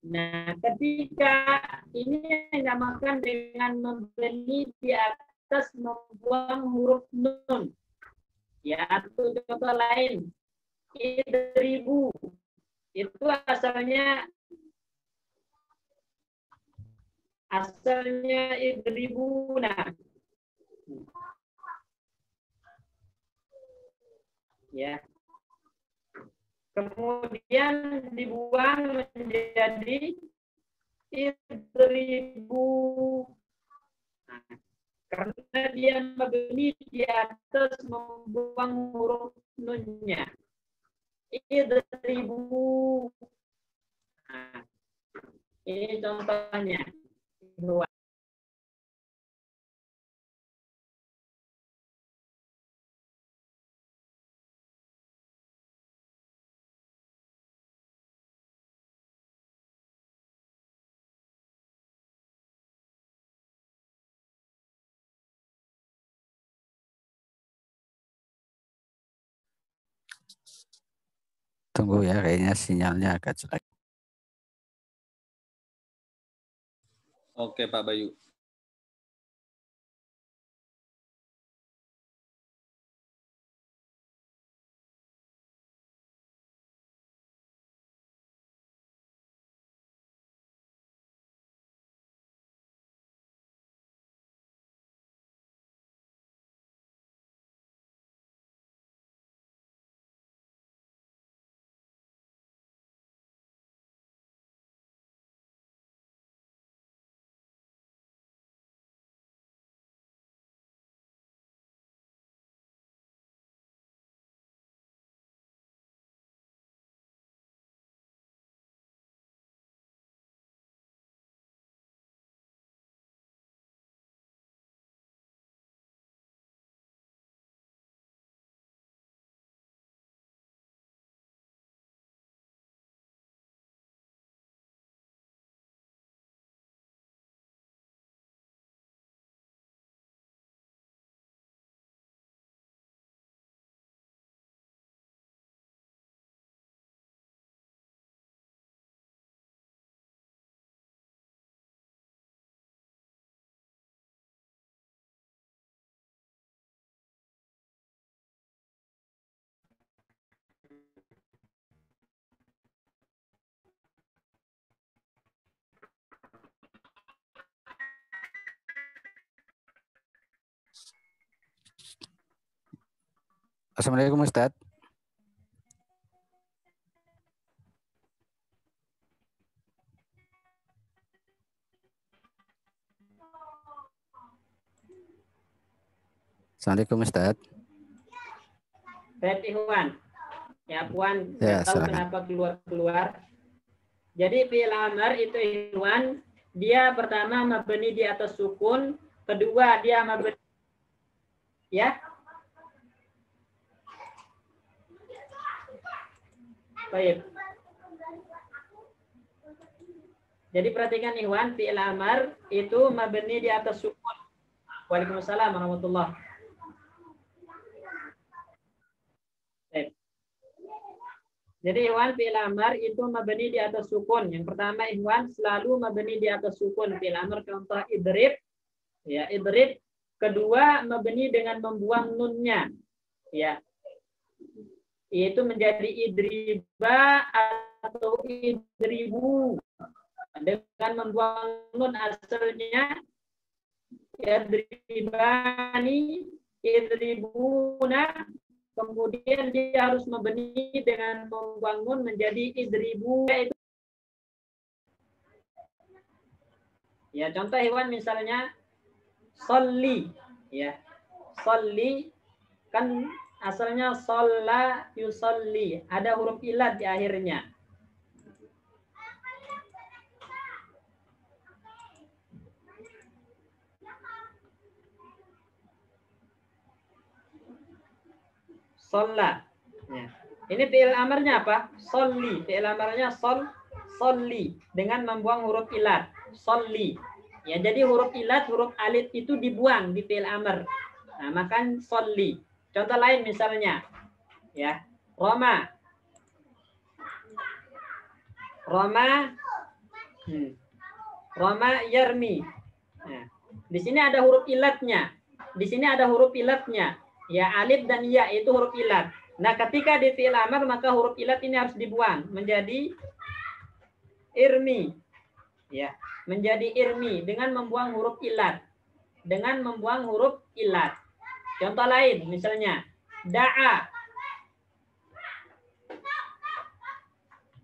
Nah, ketika ini dinamakan dengan membeli di atas membuang huruf nun. Ya, atau contoh lain. Idribu. Itu asalnya idribuna. Ya. Kemudian dibuang menjadi idribu. Nah, karena dia mabni di atas membuang huruf nunnya. Idribu. Nah, ini contohnya. Tunggu ya, kayaknya sinyalnya agak jelek. Oke, Pak Bayu. Assalamualaikum Ustaz. Assalamualaikum Ustaz. Baik, Ikhwan. Ya, Puan, Ya, nggak tahu silakan. kenapa keluar-keluar. Jadi fi'il amr itu, Ikhwan, dia pertama mabni di atas sukun, kedua dia mabni, ya. Baik. Jadi perhatikan, Ikhwan, fi'il amr itu mabni di atas sukun. Waalaikumsalam warahmatullahi. Jadi Ikhwan, fi'il amr itu mabni di atas sukun. Yang pertama, Ikhwan, selalu mabni di atas sukun. Fi'il amr contoh idrib, ya idrib. Kedua, mabni dengan membuang nunnya, ya, yaitu menjadi idriba atau idribu. Dengan membuang nun asalnya idribani, idribuna. Kemudian dia harus mabni dengan membangun menjadi idribu. Ya, contoh hewan misalnya sholli, ya. Sholli kan asalnya sholla yusolli, ada huruf ilat di akhirnya. Sholla. Ya. Ini fi'il amarnya apa? Sholli. Fi'il amarnya sholli dengan membuang huruf ilat. Sholli. Ya, jadi huruf ilat, huruf alif itu dibuang di fi'il amar. Nah, maka sholli. Contoh lain misalnya, ya, Roma. Roma yarmi. Nah, di sini ada huruf ilatnya. Di sini ada huruf ilatnya. Ya, alif dan ya itu huruf ilat. Nah, ketika di fi'il amar maka huruf ilat ini harus dibuang menjadi irmi. Ya, menjadi irmi dengan membuang huruf ilat. Dengan membuang huruf ilat. Contoh lain misalnya da'a.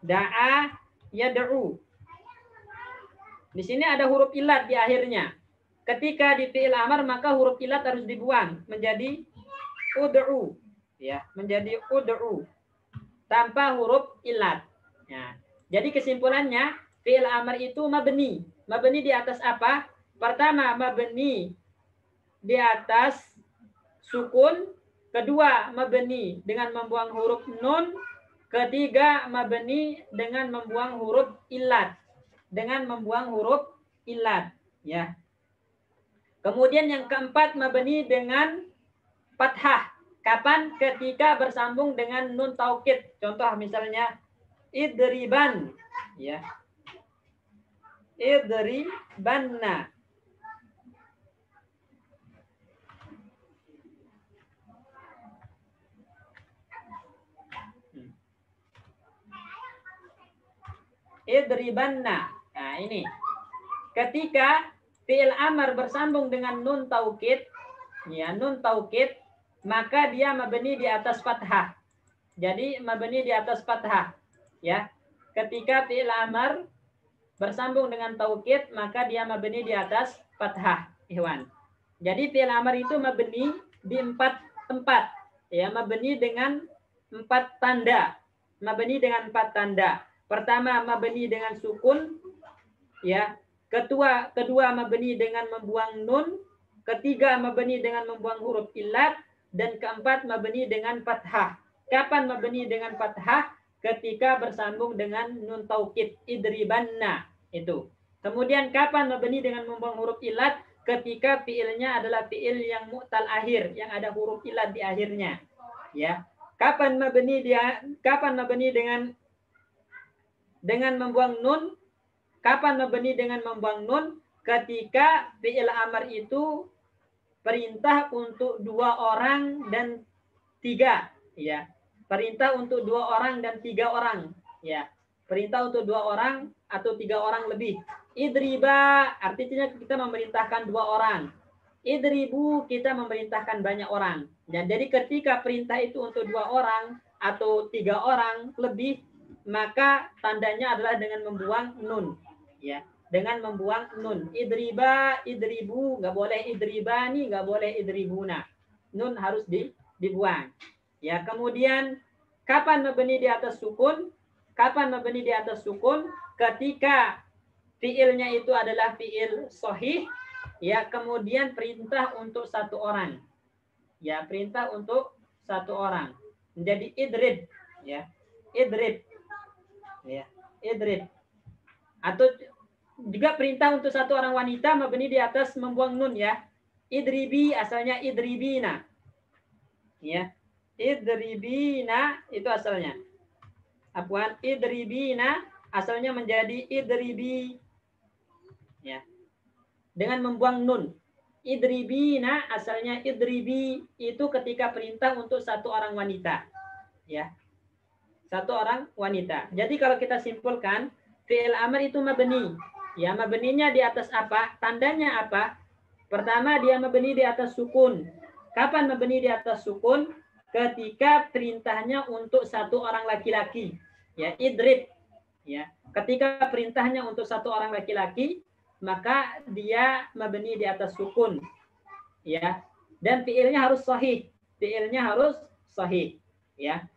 Da'a yad'u. Di sini ada huruf ilat di akhirnya. Ketika di fi'il amar maka huruf ilat harus dibuang menjadi ud'u, ya, menjadi ud'u tanpa huruf ilat. Ya. Jadi kesimpulannya fi'il amr itu mabni. Mabni di atas apa? Pertama, mabni di atas sukun. Kedua, mabni dengan membuang huruf nun. Ketiga, mabni dengan membuang huruf ilat. Dengan membuang huruf ilat, ya. Kemudian yang keempat, mabni dengan fathah. Kapan? Ketika bersambung dengan nun taukid. Contoh misalnya idriban, ya. idribanna. Idribanna. Nah, ini. Ketika fi'il amr bersambung dengan nun taukid, ya, nun taukid, maka dia mabni di atas fathah. Jadi mabni di atas fathah, ya. Ketika fi'il amr bersambung dengan taukid, maka dia mabni di atas fathah, ikhwan. Jadi fi'il amr itu mabni di 4 tempat, ya, mabni dengan 4 tanda. Mabni dengan 4 tanda. Pertama mabni dengan sukun, ya. Kedua mabni dengan membuang nun, ketiga mabni dengan membuang huruf illat, dan keempat mabni dengan fathah. Kapan mabni dengan fathah? Ketika bersambung dengan nun taukid, idribanna itu. Kemudian kapan mabni dengan membuang huruf illat? Ketika fiilnya adalah fiil yang mu'tal akhir, yang ada huruf illat di akhirnya, ya. Kapan mabni dengan membuang nun? Kapan mabni dengan membuang nun? Ketika fi'il amr itu perintah untuk 2 orang dan 3, ya. Perintah untuk 2 orang dan 3 orang, ya. Perintah untuk 2 orang atau 3 orang lebih. Idriba artinya kita memerintahkan 2 orang. Idribu kita memerintahkan banyak orang. Dan jadi ketika perintah itu untuk 2 orang atau 3 orang lebih, maka tandanya adalah dengan membuang nun, ya, dengan membuang nun. Idriba, idribu, nggak boleh idribani, nggak boleh idribuna. Nun harus dibuang. Ya, kemudian kapan mabni di atas sukun? Kapan mabni di atas sukun? Ketika fiilnya itu adalah fiil sahih, ya, kemudian perintah untuk 1 orang. Ya, perintah untuk 1 orang. Menjadi idrib, ya. Idrib. Ya, idrib. Atau juga perintah untuk 1 orang wanita mabni di atas membuang nun, ya. Idribi asalnya idribina. Ya. Idribina itu asalnya. Apaan? Idribina asalnya menjadi idribi. Ya. Dengan membuang nun. Idribina asalnya idribi itu ketika perintah untuk 1 orang wanita. Ya. 1 orang wanita. Jadi kalau kita simpulkan, fi'il amr itu mabni. Ya, mabninya di atas apa? Tandanya apa? Pertama, dia mabni di atas sukun. Kapan mabni di atas sukun? Ketika perintahnya untuk 1 orang laki-laki. Ya, idrib. Ya, ketika perintahnya untuk 1 orang laki-laki, maka dia mabni di atas sukun. Ya. Dan fi'ilnya harus sahih. Fi'ilnya harus sahih. Ya.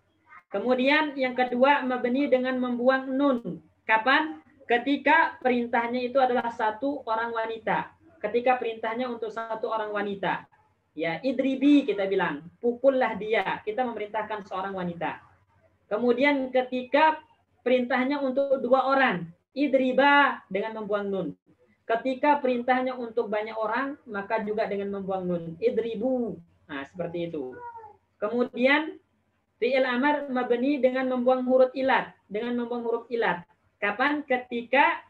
Kemudian yang kedua mabni dengan membuang nun. Kapan? Ketika perintahnya itu adalah 1 orang wanita. Ketika perintahnya untuk 1 orang wanita. Ya, idribi kita bilang, pukullah dia. Kita memerintahkan seorang wanita. Kemudian ketika perintahnya untuk 2 orang, idriba dengan membuang nun. Ketika perintahnya untuk banyak orang, maka juga dengan membuang nun. Idribu. Nah, seperti itu. Kemudian fi'il amr mabni dengan membuang huruf ilat. Dengan membuang huruf ilat. Kapan? Ketika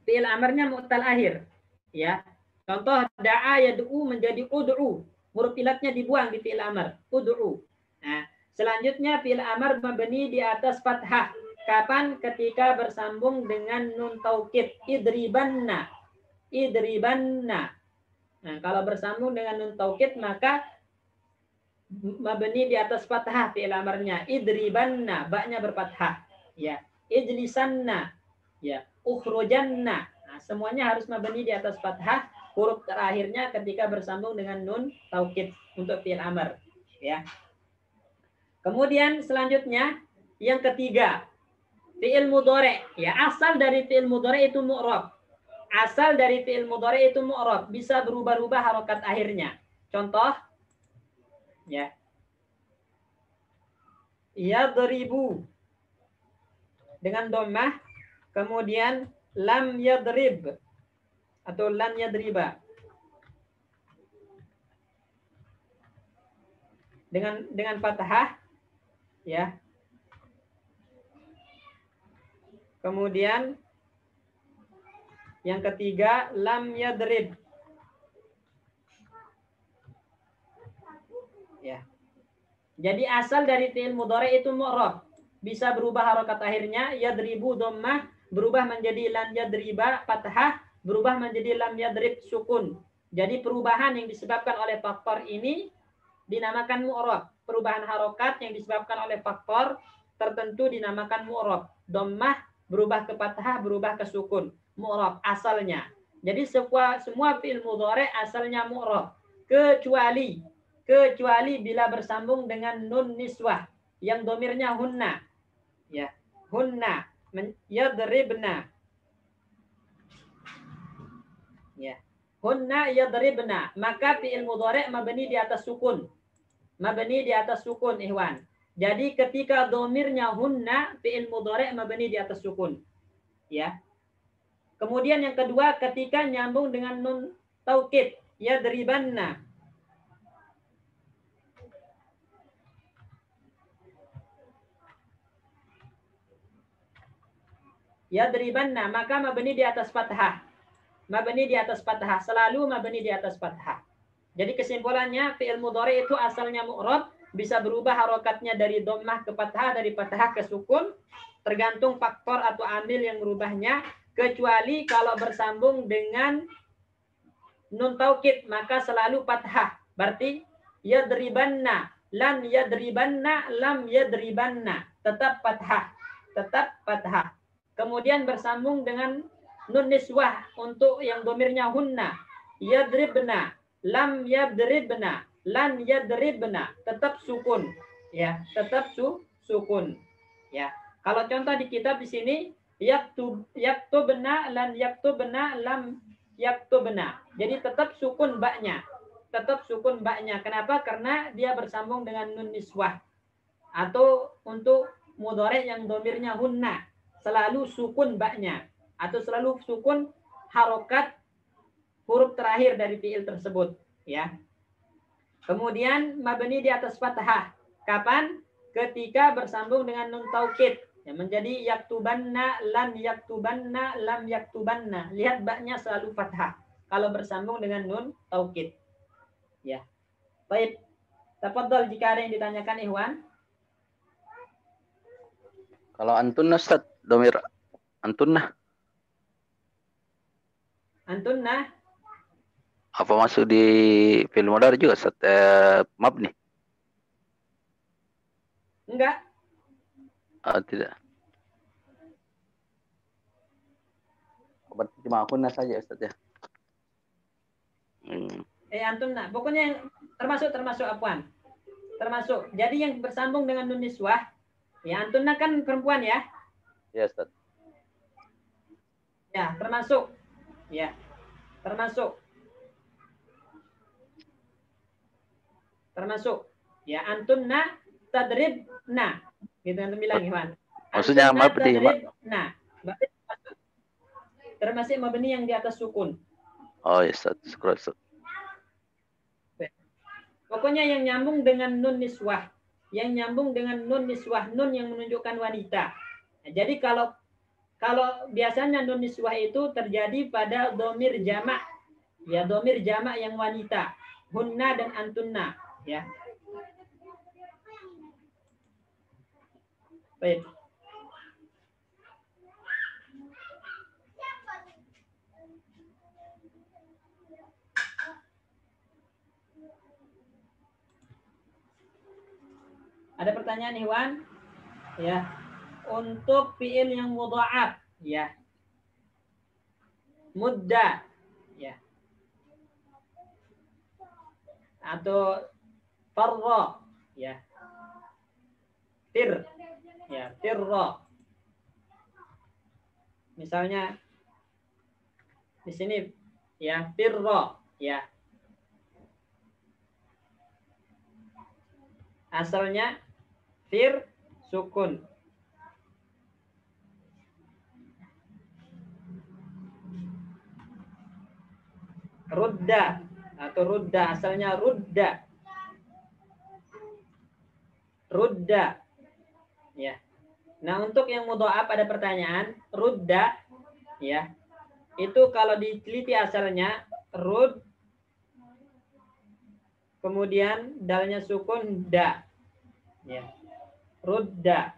fi'il amrnya mu'tal akhir. Ya. Contoh da'a yad'u menjadi ud'u. Huruf ilatnya dibuang di fi'il amr. Ud'u. Nah, selanjutnya fi'il amr mabni di atas fathah. Kapan? Ketika bersambung dengan nun taukid. Idribanna. Idribanna. Nah, kalau bersambung dengan nun taukid maka mabni di atas fathah fi'il amrnya. Idribanna, ba-nya berfathah. Ya. Ijlisanna. Ya. Ukhrujanna. Nah, semuanya harus mabni di atas fathah. Huruf terakhirnya ketika bersambung dengan nun taukid untuk fi'il amr. Ya. Kemudian selanjutnya yang ketiga, fi'il mudhari'. Ya, asal dari fi'il mudhari' itu mu'rab. Asal dari fi'il mudhari' itu mu'rab, bisa berubah-ubah harokat akhirnya. Contoh, ya. Yadribu dengan dhammah, kemudian lam yadrib atau lam yadriba dengan fathah, ya. Kemudian Yang ketiga, lam yadrib. Ya. Jadi asal dari fi'il mudhari itu mu'rab. Bisa berubah harokat akhirnya, yadribu dhammah, berubah menjadi lam yadriba fathah, berubah menjadi lam yadrib sukun. Jadi perubahan yang disebabkan oleh faktor ini dinamakan mu'rab. Perubahan harokat yang disebabkan oleh faktor tertentu dinamakan mu'rab. Dhammah berubah ke fathah, berubah ke sukun. Mu'rab asalnya. Jadi semua fi'il mudhari asalnya mu'rab. Kecuali bila bersambung dengan nun niswah yang domirnya hunna. Ya, hunna yadribna. Ya. Hunna yadribna, maka fi'il mudhari mabni di atas sukun. Mabni di atas sukun, ikhwan. Jadi ketika domirnya hunna, fi'il mudhari mabni di atas sukun. Ya. Kemudian yang kedua ketika nyambung dengan nun taukid, yadribanna. Yadribanna, maka mabni di atas fathah. Mabni di atas fathah, selalu mabni di atas fathah. Jadi kesimpulannya fi'il mudhari itu asalnya mu'rab, bisa berubah harokatnya dari dhammah ke fathah, dari fathah ke sukun, tergantung faktor atau amil yang merubahnya, kecuali kalau bersambung dengan nun taukid maka selalu fathah. Berarti yadribanna, lam yadribanna, lam yadribanna, tetap fathah, tetap fathah. Kemudian bersambung dengan nun niswah untuk yang domirnya hunna, yadribna, lam yadribna, lan yadribna, tetap sukun, ya, tetap sukun, ya. Kalau contoh di kitab di sini yaktubna, lan yaktubna, lam yaktubna. Jadi tetap sukun baknya, tetap sukun baknya. Kenapa? Karena dia bersambung dengan nun niswah. Atau untuk mudhari yang domirnya hunna, selalu sukun baknya atau selalu sukun harokat huruf terakhir dari fiil tersebut, ya. Kemudian mabni di atas fathah. Kapan? Ketika bersambung dengan nun taukid, yang menjadi yaktubanna, lam yaktubanna, lam yaktubanna. Lihat baknya selalu fathah kalau bersambung dengan nun taukid, ya. Baik, tafadhol jika ada yang ditanyakan, ikhwan. Kalau antunna Ustaz, domir antunna. Antunna Apa masuk di fi'il mudhari juga Ustaz? Mabni? enggak? Tidak. Berarti cuma hunna saja Ustaz ya. Antunna, pokoknya yang termasuk Afwan. Termasuk. Jadi yang bersambung dengan nun niswah, ya, antunna kan perempuan ya? Ya Ustaz. Ya, termasuk. Ya. Termasuk. Ya, antunna tadribna. Gitu antum bilang, Iwan. Maksudnya mabni, nah, termasuk mabni yang di atas sukun. Oh ya Ustaz, Ustaz. Pokoknya yang nyambung dengan nun niswah, nun yang menunjukkan wanita. Nah, jadi kalau biasanya nun niswah itu terjadi pada domir jamak, ya, domir jamak yang wanita, hunna dan antunna, ya. Baik. Ada pertanyaan, Iwan? Ya. Untuk fiil yang mudha'af, ya. Mudda, ya. Atau farra, ya. Tir, ya, tirra. Misalnya di sini, ya, firra, ya. Asalnya fir sukun. Rudda atau rudda, asalnya rudda. Rudda. Ya. Nah, untuk yang mudha'af ada pertanyaan, rudda, ya. itu kalau diteliti asalnya rud, kemudian dalnya sukun da. Ya. Rudda.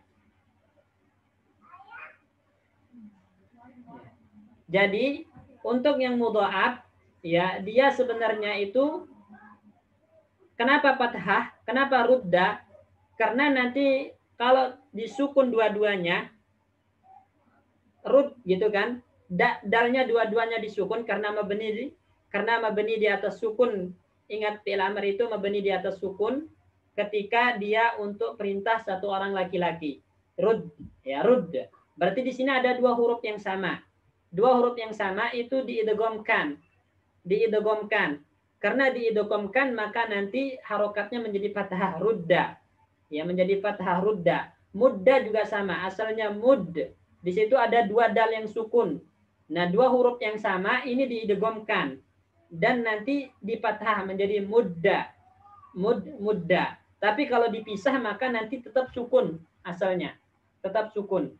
Jadi untuk yang mudha'af ya, dia sebenarnya itu kenapa fathah? Kenapa rudda? Karena nanti kalau disukun dua-duanya rud gitu kan, dalnya dua-duanya disukun karena mabni di atas sukun. Ingat fi'il amr itu mabni di atas sukun ketika dia untuk perintah satu orang laki-laki. Rud ya, rud. Berarti di sini ada dua huruf yang sama. Dua huruf yang sama itu diidghamkan. Diidghamkan. Karena diidghamkan maka nanti harokatnya menjadi fathah rudda. Ya, menjadi fathah rudda. Mudda juga sama, asalnya mud. Di situ ada dua dal yang sukun. Nah, dua huruf yang sama ini diidghamkan dan nanti di fathah menjadi mudda. Mudda. Tapi kalau dipisah maka nanti tetap sukun asalnya. Tetap sukun.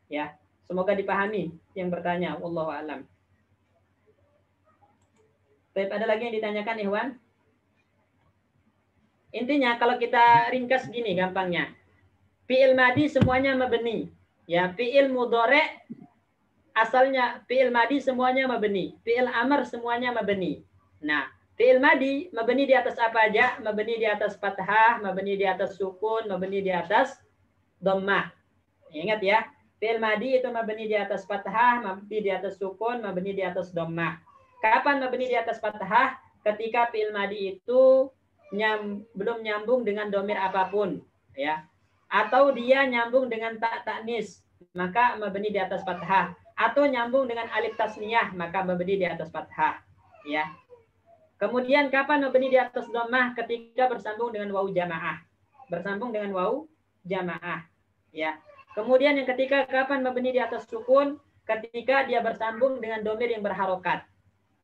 Ya. Semoga dipahami yang bertanya. Wallahu a'lam. Baik, ada lagi yang ditanyakan, Ikhwan? Intinya kalau kita ringkas gini gampangnya. Fi'il madi semuanya mabni. Ya, fi'il mudhari asalnya fi'il madi semuanya mabni. Fi'il amr semuanya mabni. Nah, fi'il madi mabni di atas apa aja? Mabni di atas fathah, mabni di atas sukun, mabni di atas dhammah. Ingat ya, fi'il madi itu mabni di atas fathah, mabni di atas sukun, mabni di atas dhammah. Kapan mabni di atas fathah? Ketika fi'il madi itu belum nyambung dengan domir apapun, ya. Atau dia nyambung dengan ta ta'nis, maka mabni di atas fathah. Atau nyambung dengan alif tasniyah, maka mabni di atas fathah, ya. Kemudian kapan mabni di atas dhammah? Ketika bersambung dengan wawu jamaah. Bersambung dengan wawu jamaah, ya. Kemudian yang ketiga, kapan mabni di atas sukun? Ketika dia bersambung dengan domir yang berharokat.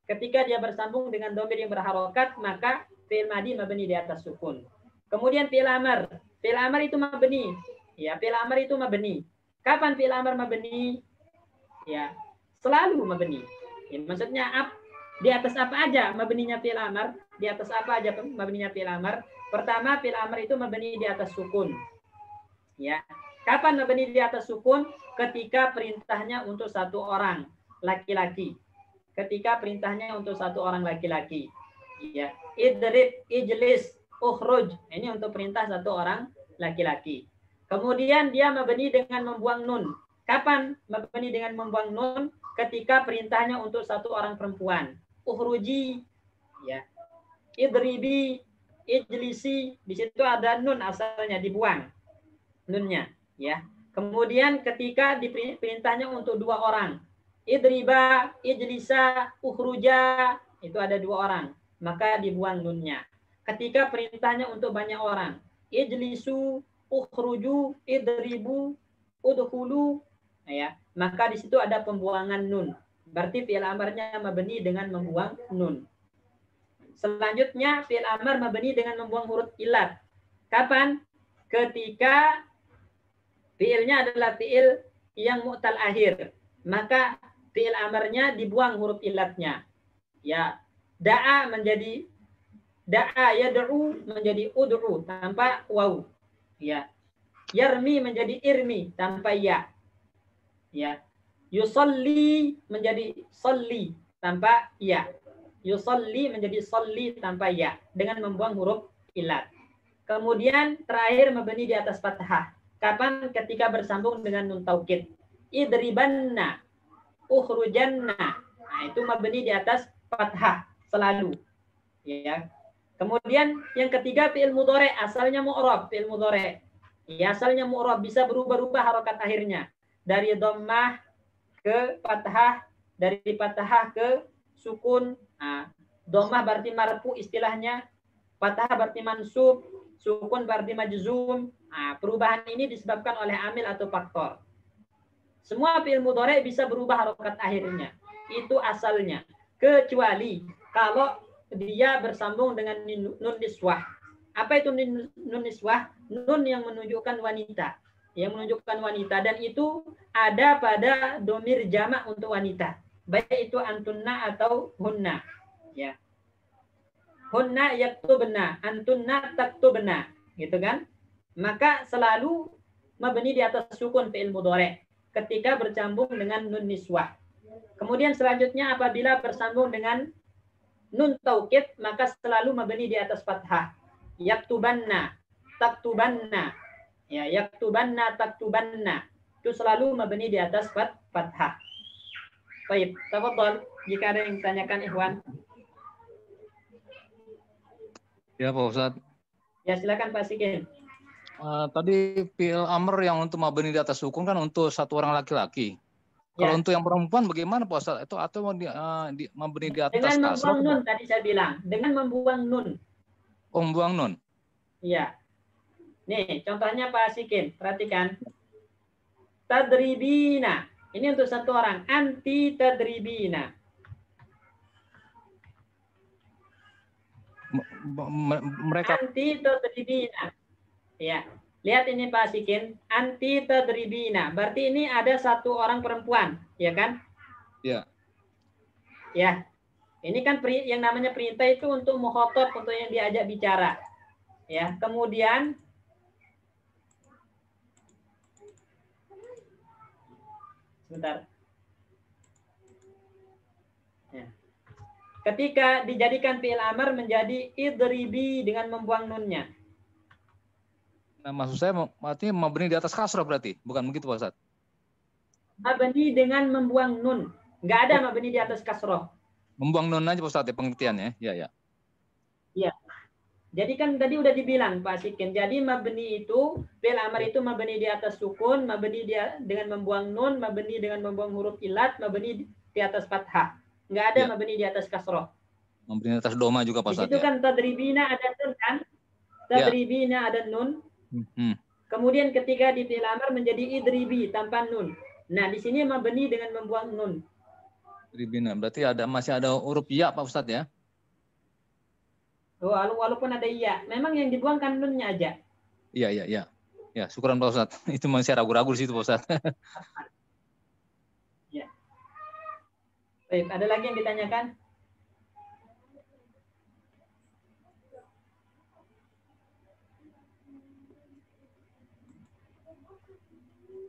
Ketika dia bersambung dengan domir yang berharokat, maka fi'il madi mabni di atas sukun. Kemudian fi'il amr. Fi'il amr itu mabni. Ya, fi'il amr itu mabni. Kapan fi'il amr mabni? Ya, selalu mabni. Ya, maksudnya di atas apa aja mabninya fi'il amr? Di atas apa aja mabninya fi'il amr? Pertama, fi'il amr itu mabni di atas sukun. Ya. Kapan mabni di atas sukun? Ketika perintahnya untuk satu orang laki-laki. Ketika perintahnya untuk satu orang laki-laki. Ya. Idrib, ijlis, ukhruj. Ini untuk perintah satu orang laki-laki. Kemudian dia mabni dengan membuang nun. Kapan mabni dengan membuang nun? Ketika perintahnya untuk satu orang perempuan. Ukhruji, ya. Idribi, ijlisi. Di situ ada nun asalnya dibuang. Nunnya, ya. Kemudian ketika diperintahnya untuk dua orang. Idriba, ijlisa, ukhruja. Itu ada dua orang. Maka dibuang nunnya. Ketika perintahnya untuk banyak orang. Ijlisu, ukhruju, idribu, udkhulu. Ya, maka di situ ada pembuangan nun. Berarti fi'il amarnya mabni dengan membuang nun. Selanjutnya fi'il amar mabni dengan membuang huruf ilat. Kapan? Ketika fi'ilnya adalah fi'il yang mu'tal akhir. Maka fi'il amarnya dibuang huruf ilatnya. Ya, da'a menjadi da'a, yad'u menjadi ud'u tanpa waw. Ya. Yarmi menjadi irmi tanpa ya. Ya. Yusalli menjadi salli tanpa ya. Yusalli menjadi salli tanpa ya dengan membuang huruf ilat. Kemudian terakhir mabni di atas fathah. Kapan? Ketika bersambung dengan nun taukid. Idribanna, ukhrujanna. Nah, itu mabni di atas fathah selalu. Ya. Kemudian yang ketiga fi'il mudhari, asalnya mu'rab, fi'il mudhari. Ya, asalnya mu'rab, bisa berubah-ubah harokat akhirnya. Dari dhammah ke fathah, dari fathah ke sukun. Nah, dhammah berarti marfu istilahnya, fathah berarti mansub, sukun berarti majzum. Nah, perubahan ini disebabkan oleh amil atau faktor. Semua fi'il mudhari bisa berubah harokat akhirnya. Itu asalnya. Kecuali kalau dia bersambung dengan nun niswah. Apa itu nun niswah? Nun yang menunjukkan wanita. Yang menunjukkan wanita. Dan itu ada pada domir jamak untuk wanita. baik itu antunna atau hunna. Ya. Hunna yaktubna, antunna taktubna, gitu kan? Maka selalu mabni di atas sukun fi'il mudhari ketika bercambung dengan nun niswah. Kemudian selanjutnya apabila bersambung dengan nun taukid maka selalu mabni di atas fathah. Yaktubanna, taktubanna. Ya, yaktubanna, taktubanna. Itu selalu mabni di atas fathah. Baik, tafadhol jika ada yang ditanyakan ikhwan. Ya Pak Ustadz. Ya silakan Pak Sikin. Tadi fi'il amr yang untuk mabni di atas sukun kan untuk satu orang laki-laki. Kalau Ya. untuk yang perempuan bagaimana Pak Ustadz? Itu atau mabni di atas Dengan membuang kasrah? nun tadi saya bilang, dengan membuang nun. Oh, membuang nun. Iya. Nih, contohnya Pak Sikin, perhatikan. Tadribina. Ini untuk satu orang, anti tadribina. Mereka anti tadribina. Ya. Lihat ini Pak Sikin, anti tadribina. Berarti ini ada satu orang perempuan, ya kan? ya. Ya. Ini kan yang namanya perintah itu untuk mukhatab, untuk yang diajak bicara. Ya, kemudian sebentar. Ya. Ketika dijadikan fi'il amr menjadi idribi dengan membuang nunnya. Nah, maksud saya artinya mabni di atas kasrah berarti, bukan begitu Pak Ustadz? Mabni dengan membuang nun. Nggak ada mabni di atas kasroh. Membuang nun aja Pak Ustadz ya pengertiannya. Ya. Iya. Jadi kan tadi udah dibilang Pak Sikin. Jadi mabni itu, fi'il amr itu mabni di atas sukun, mabni dia dengan membuang nun, mabni dengan membuang huruf ilat, mabni di atas fathah. Nggak ada mabni di atas kasroh. Mabni di atas doma juga Pak Ustadz. Di situ kan tadribina ada nun kan? Tadribina ada nun. Kemudian ketika di fi'il amr menjadi idribi tanpa nun. Nah, di sini mabni dengan membuang nun. Idribina. Berarti masih ada huruf ya Pak Ustadz ya? Oh, walaupun ada iya, memang yang dibuang kan nunnya aja. Iya. Ya, syukuran Pak Ustadz. Itu masih ragu-ragu di situ Pak Ustadz. Ya. Baik, ada lagi yang ditanyakan?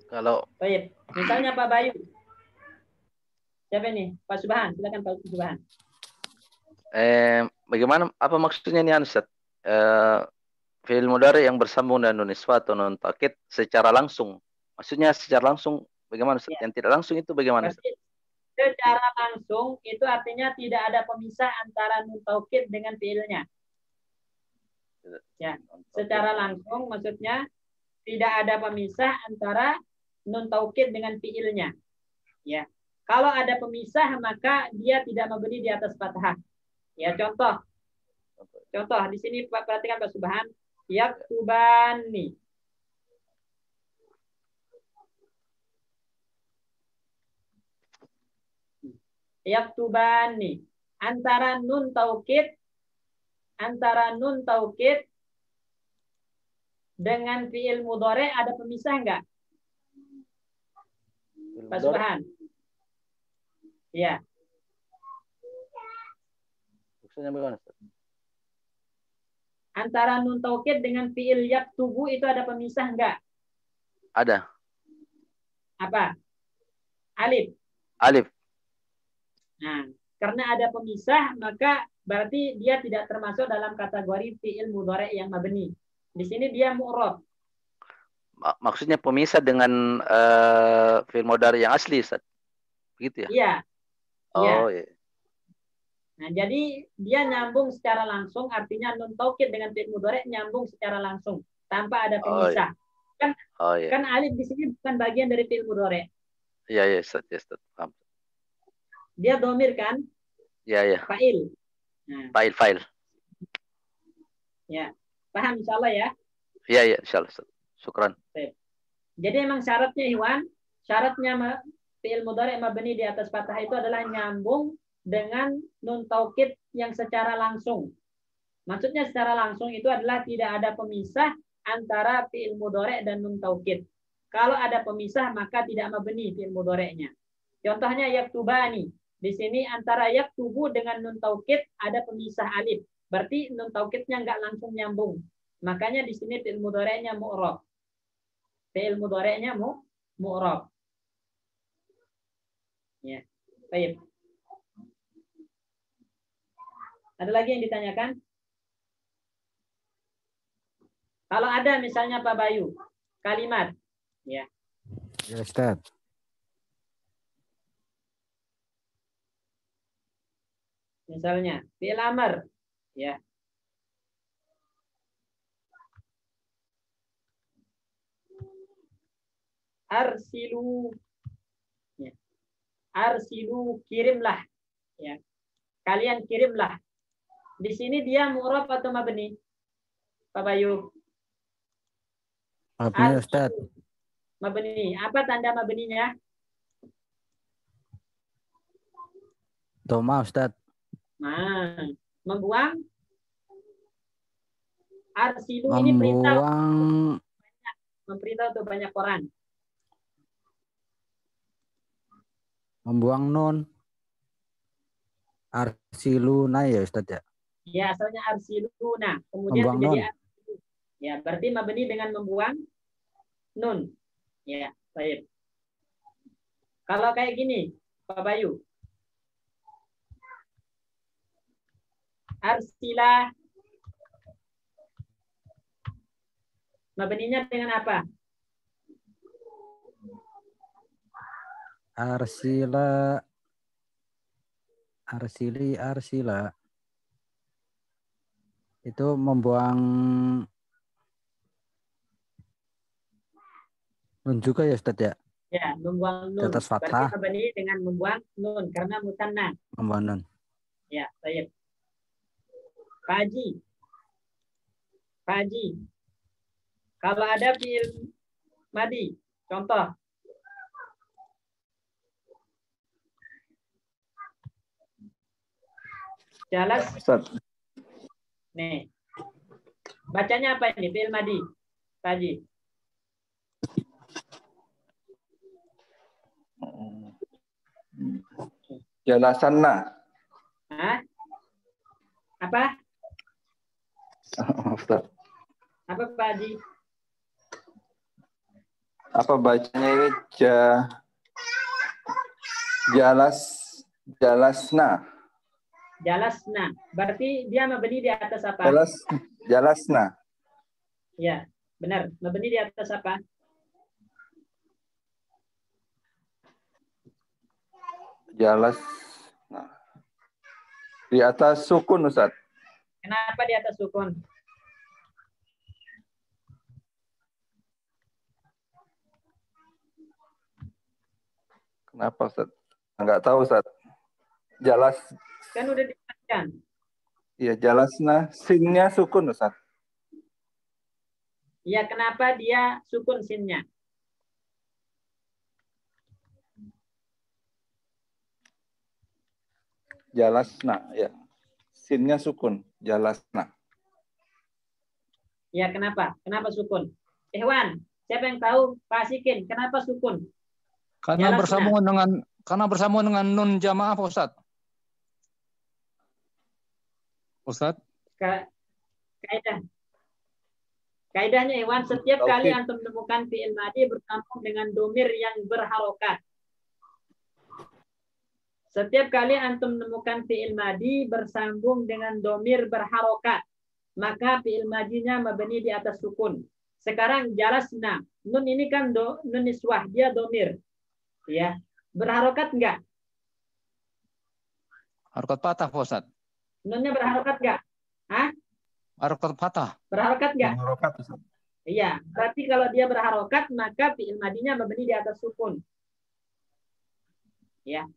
Kalau Baik, misalnya Pak Bayu. Siapa ini? Pak Subhan, silakan Pak Subhan. bagaimana apa maksudnya nih Ansat? Fi'il mudhari yang bersambung dengan nun niswah atau nun taukid secara langsung. Maksudnya secara langsung bagaimana Ustaz? Yang tidak langsung itu bagaimana Ustaz? Secara langsung itu artinya tidak ada pemisah antara nun taukid dengan fi'ilnya. Ya, secara langsung maksudnya tidak ada pemisah antara nun taukid dengan fi'ilnya. Ya. Kalau ada pemisah maka dia tidak mabni di atas fathah. Ya, contoh di sini perhatikan Pak Subhan, yaktubani. Yaktubani. Antara nun taukid dengan fi'il mudhari ada pemisah enggak? Pak Subhan. Ya. Maksudnya bagaimana Ustaz? Antara nun taukid dengan fi'il yaktubu itu ada pemisah enggak? Ada. Apa? Alif. Alif. Nah, karena ada pemisah maka berarti dia tidak termasuk dalam kategori fi'il mudhari yang mabni. Di sini dia mu'rab. Maksudnya pemisah dengan fi'il mudhari yang asli Ustaz. Begitu ya? Iya. Oh iya. Nah, jadi dia nyambung secara langsung, artinya nun taukid dengan fi'il mudhari nyambung secara langsung tanpa ada pemisah. Kan alif di sini bukan bagian dari fi'il mudhari. Iya, Ustaz, paham. Dia domir kan? Iya. Fa'il. Nah. Fa'il. Ya. Paham insyaallah ya? Iya, insyaallah. Syukran. Jadi emang syaratnya Iwan, syaratnya fi'il mudhari mabni di atas fathah itu adalah nyambung dengan nun taukid yang secara langsung. Maksudnya secara langsung itu adalah tidak ada pemisah antara fi'il mudhari dan nun taukid. Kalau ada pemisah maka tidak mabni fi'il mudhari'nya. Contohnya yaktubani. Di sini antara yaktubu dengan nun taukid ada pemisah alif. Berarti nun taukidnya nggak langsung nyambung. Makanya di sini fi'il mudhari'nya mu'rab. Fi'il mudhari'nya mu'rab. Ya. Baik. Ada lagi yang ditanyakan? Kalau ada misalnya Pak Bayu, kalimat, ya. Ya, Ustaz. Misalnya fi'il amr, ya. Arsilu, ya. Arsilu, kirimlah, ya. Kalian kirimlah. Di sini dia mu'rab atau mabni? Pak Bayu. Mabni, Ustaz. Mabni. Apa tanda mabninya? Doma, Ustaz. Nah, membuang. Arsilu ini perintah. Memperintah untuk banyak orang. Membuang nun. Arsiluna ya Ustaz ya. Ya, asalnya arsiluna. Kemudian Membuang menjadi nun. arsilu. Ya, berarti mabni dengan membuang nun. Ya, baik. Kalau kayak gini, Pak Bayu. Arsila. Mabninya dengan apa? Arsila. Arsili, arsila. Itu membuang nun juga ya Ustaz ya? Ya, membuang Di nun. atas Berarti fathah. mabni dengan membuang nun karena mutanna. Membuang nun. Ya, baik. Pak Haji. Pak Haji. Kalau ada fi'il madi, contoh. Jalas. Ustaz. Nih. Bacanya apa ini? Fi'il madi. Pak Haji. Jalasanna. Hah? Apa? Ustaz. Apa Pak Haji? Apa bacanya ini jalasna. Jalasna. Berarti dia mabni di atas apa? Jalasna. Ya, benar. Mabni di atas apa? Di atas sukun, Ustaz. Kenapa di atas sukun? Kenapa, Ustaz? Enggak tahu, Ustaz. Jalas. Kan udah dijelaskan. Iya, jalasna. Sinnya sukun, Ustaz. Ya, kenapa dia sukun sinnya? Jalasna, ya. Sinnya sukun, jalasna. Ya, kenapa? Kenapa sukun? Ikhwan, siapa yang tahu? Pak Sikin, kenapa sukun? Karena Jalasna. bersambung dengan nun jamaah, Pak Ustadz. Ustadz? Kaidahnya, Ikhwan, setiap Taufik. kali antum menemukan fi'il madi bersambung dengan domir yang berharokat. Setiap kali antum menemukan fi'il madi bersambung dengan domir berharokat, maka fi'il madinya mabni di atas sukun. Sekarang jalasna. Nun ini kan nun niswah, dia domir. Ya. Berharokat enggak? Harokat patah, Pak Ustadz. Nunnya berharokat enggak? Hah? Harokat patah. Berharokat enggak? Harokat, Ustaz. Iya. Berarti kalau dia berharokat, maka fi'il madinya mabni di atas sukun. Ya.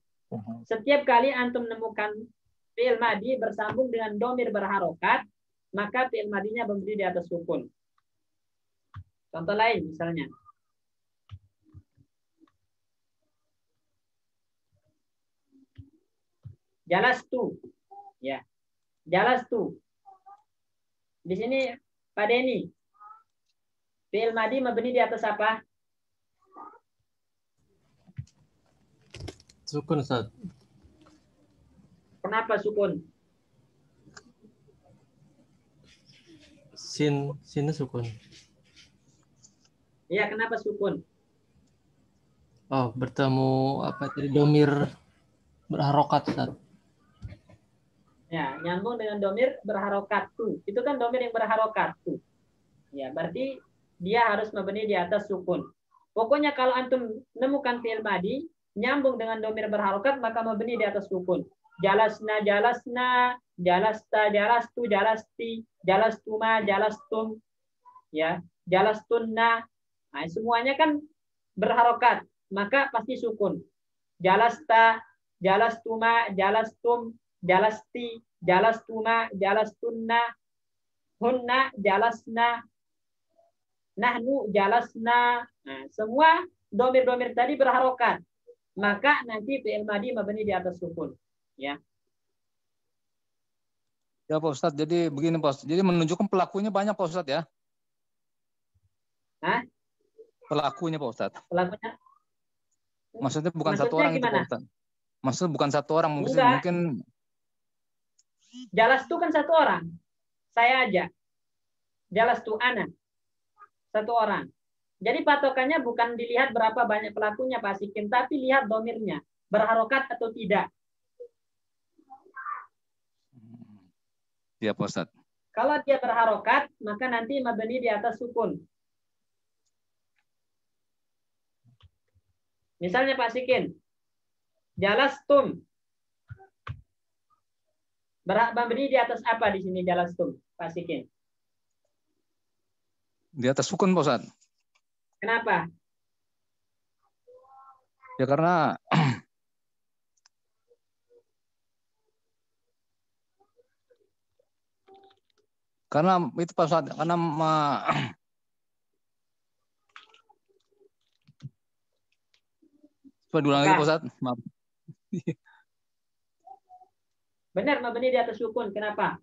Setiap kali antum menemukan fi'il madi bersambung dengan domir berharokat, maka fi'il madinya mabni di atas sukun. Contoh lain misalnya. Jalastu. Ya. Jalastu. Di sini Pak Denny. Fi'il madi mabni di atas apa? Sukun, Ustaz. Kenapa sukun? Sinnya sukun. Iya, kenapa sukun? Oh, bertemu apa tadi domir berharokat, Ustaz. Ya, nyambung dengan domir berharokat tuh. Itu kan domir yang berharokat tuh. Ya, berarti dia harus mabni di atas sukun. Pokoknya kalau antum menemukan fi'il madi nyambung dengan domir berharokat maka mabni di atas sukun. Jalasna, jalasna, jalasta, jalastu, jalasti, jalastuma, jalastum, ya, jalastunna. Nah, semuanya kan berharokat, maka pasti sukun. Jalasta, jalastuma, jalastum, jalasti, jalastuma, jalastunna, hunna, jalasna, nahnu, jalasna. Nah, semua domir-domir tadi berharokat. Maka nanti fi'il madi mabni di atas sukun. Ya. Ya Pak Ustadz, jadi begini Pak Ustadz. Jadi menunjukkan pelakunya banyak Pak Ustadz ya? Hah? Pelakunya Pak Ustadz. Pelakunya? Maksudnya bukan Maksudnya satu orang gimana? itu Pak Ustadz. Maksudnya bukan satu orang. Enggak. Mungkin Jalas itu kan satu orang. Saya aja. Jalas tu ana. Satu orang. Jadi patokannya bukan dilihat berapa banyak pelakunya Pak Sikin, tapi lihat domirnya. Berharokat atau tidak. ya Pak Ustadz. Kalau dia berharokat, maka nanti mabni di atas sukun. Misalnya Pak Sikin, jalastum. Mabni di atas apa di sini jalastum, Pak Sikin? Di atas sukun Pak Ustadz. Kenapa? Ya karena itu Pak Ustadz, karena coba diulang lagi Pak Ustadz. Maaf. Benar, mabni di atas sukun. Kenapa?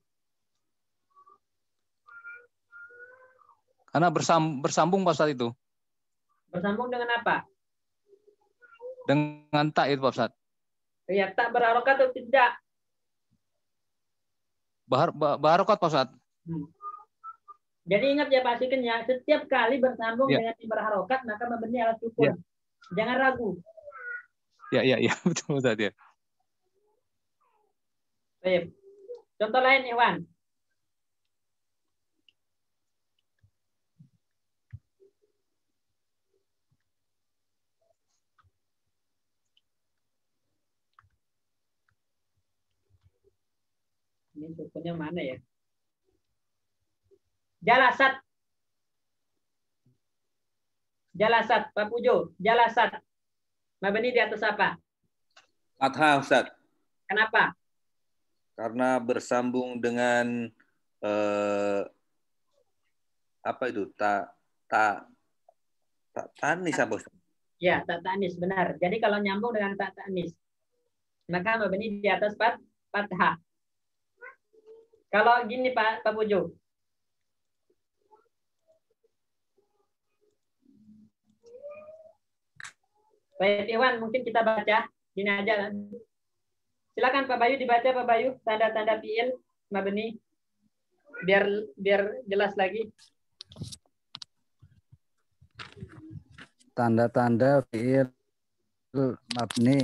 Karena bersambung Pak Ustadz itu. Bersambung dengan apa? Dengan tak itu Pak Ustadz. Ya, tak berharokat atau tidak? Berharokat Pak Ustadz. Jadi ingat ya Pak Sikin ya, setiap kali bersambung Ya. dengan yang berharokat maka mabni alas sukun. Ya. Jangan ragu. Ya, betul Ustadz ya. Baik. Contoh lain Iwan. Ini sukunnya mana ya? Jalasat. Jalasat, Pak Pujo. Jalasat. Mabni di atas apa? Fathah Ustaz. Kenapa? Karena bersambung dengan apa itu? Tanis apa Ustaz? Ya, tak ta'nis benar. Jadi kalau nyambung dengan tak ta'nis, maka mabni di atas fathah. Kalau gini Pak Pujo. Baik Iwan, mungkin kita baca. Gini aja. Silakan Pak Bayu dibaca Pak Bayu tanda-tanda fi'il mabni biar jelas lagi. Tanda-tanda fi'il mabni.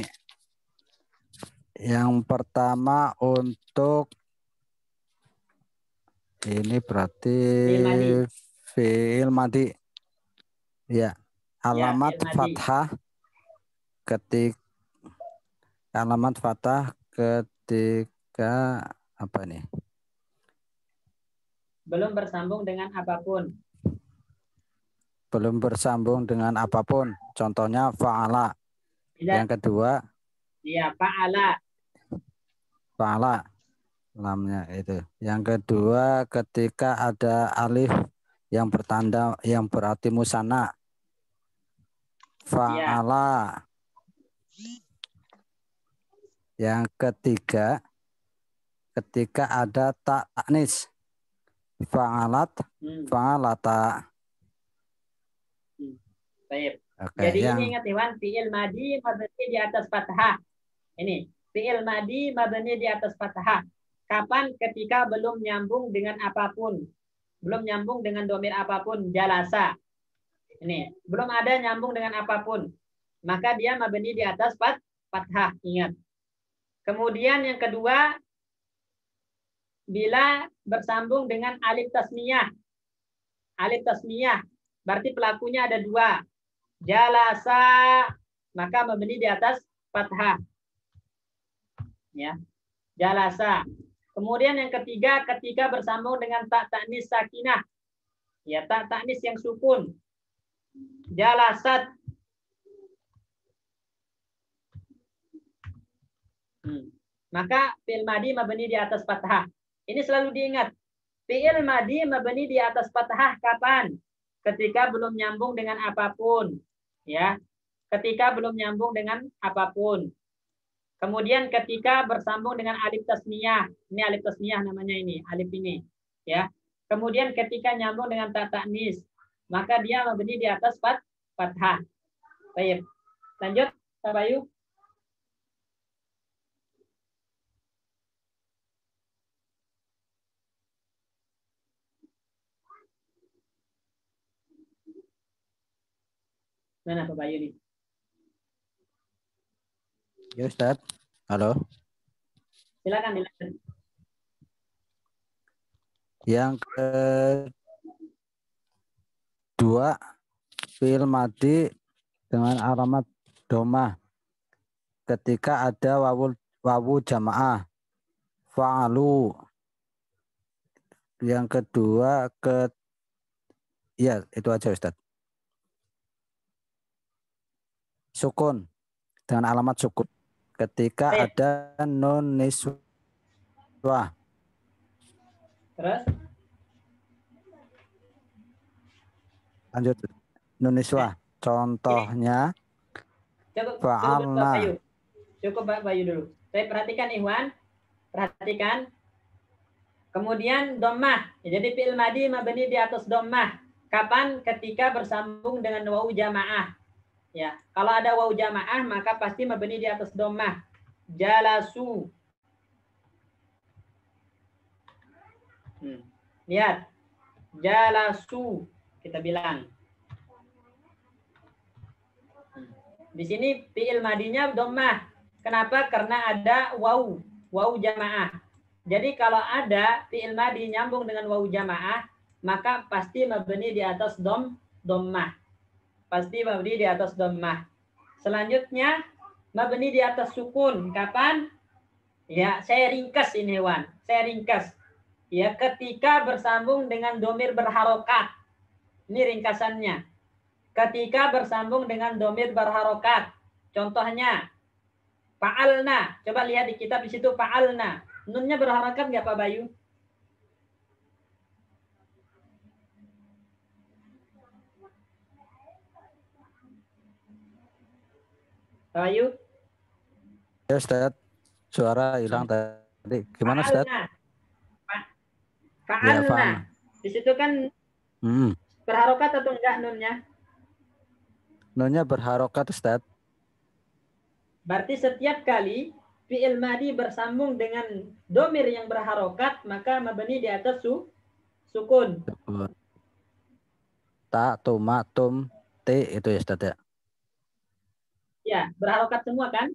Yang pertama untuk ini berarti fi'il madi. Ya, alamat fi'il madi. fathah ketika apa nih? Belum bersambung dengan apapun. Belum bersambung dengan apapun. Contohnya fa'ala. Tidak. Yang kedua, Iya, fa'ala. fa'ala. Lamnya itu. Yang kedua, ketika ada alif yang bertanda yang berarti musanna. Fa'ala. Yang ketiga, ketika ada tak ta'nis. Fa'alat, fa'alata. Baik. Oke, Jadi yang ini ingat Iwan, fi'il madi mabni di atas fathah. Ini Fi'il madi mabni di atas fathah. Kapan? Ketika belum nyambung dengan apapun. Belum nyambung dengan domir apapun. Jalasa. Ini. Belum ada nyambung dengan apapun. Maka dia mabni di atas fathah. Ingat. Kemudian yang kedua, bila bersambung dengan alif tasniyah. Alif tasniyah. Berarti pelakunya ada dua. Jalasa. Maka mabni di atas fathah. Ya. Jalasa. Kemudian yang ketiga, ketika bersambung dengan tak ta'nis sakinah. Ya, tak ta'nis yang sukun. Jalasat. Maka fi'il madi mabni di atas fathah. Ini selalu diingat. Fi'il madi mabni di atas fathah kapan? Ketika belum nyambung dengan apapun. Ya. Ketika belum nyambung dengan apapun. Kemudian ketika bersambung dengan alif tasniyah. Ini alif tasniyah namanya ini, alif ini, ya. Kemudian ketika nyambung dengan ta ta'nis, maka dia mabni di atas fathah. Baik. Lanjut, Pak Bayu. Mana Pak Bayu nih? Ya Ustaz. Halo. Silakan dilanjut. Yang kedua, fi'il madi dengan alamat domah ketika ada wawu jamaah fa'alu. Yang kedua ya itu aja Ustaz. Sukun dengan alamat sukun ketika ada nun niswah. Terus? Lanjut. Nun niswah. Contohnya fa'alna. Cukup Pak Bayu dulu. Saya perhatikan Ikhwan. Perhatikan. Kemudian dhammah. Jadi fi'il madi mabni di atas dhammah. Kapan? Ketika bersambung dengan wawu jamaah. Ya, kalau ada wawu jamaah maka pasti mabni di atas dhammah. Jalasu. Lihat. Jalasu kita bilang. Di sini fi'il madinya dhammah. Kenapa? Karena ada wawu jamaah. Jadi kalau ada fi'il madi nyambung dengan wawu jamaah, maka pasti mabni di atas dhammah. Pasti mabni di atas dhammah. Selanjutnya mabni di atas sukun. Kapan? Ya, saya ringkas ini, Wan. Saya ringkas. Ya, ketika bersambung dengan domir berharokat. Ini ringkasannya. Ketika bersambung dengan domir berharokat. Contohnya, fa'alna. Coba lihat di kitab di situ fa'alna. Nunnya berharokat nggak Pak Bayu? Pak Bayu? Ya Ustaz, suara hilang tadi. Gimana Ustaz? Fa'alna. Ya, di situ kan berharokat atau enggak nunnya? Nunnya berharokat Ustaz. Berarti setiap kali fi'il madi bersambung dengan domir yang berharokat, maka mabni di atas sukun. Ta, tuma, tum, te itu ya Ustaz ya? Ya, berharokat semua kan?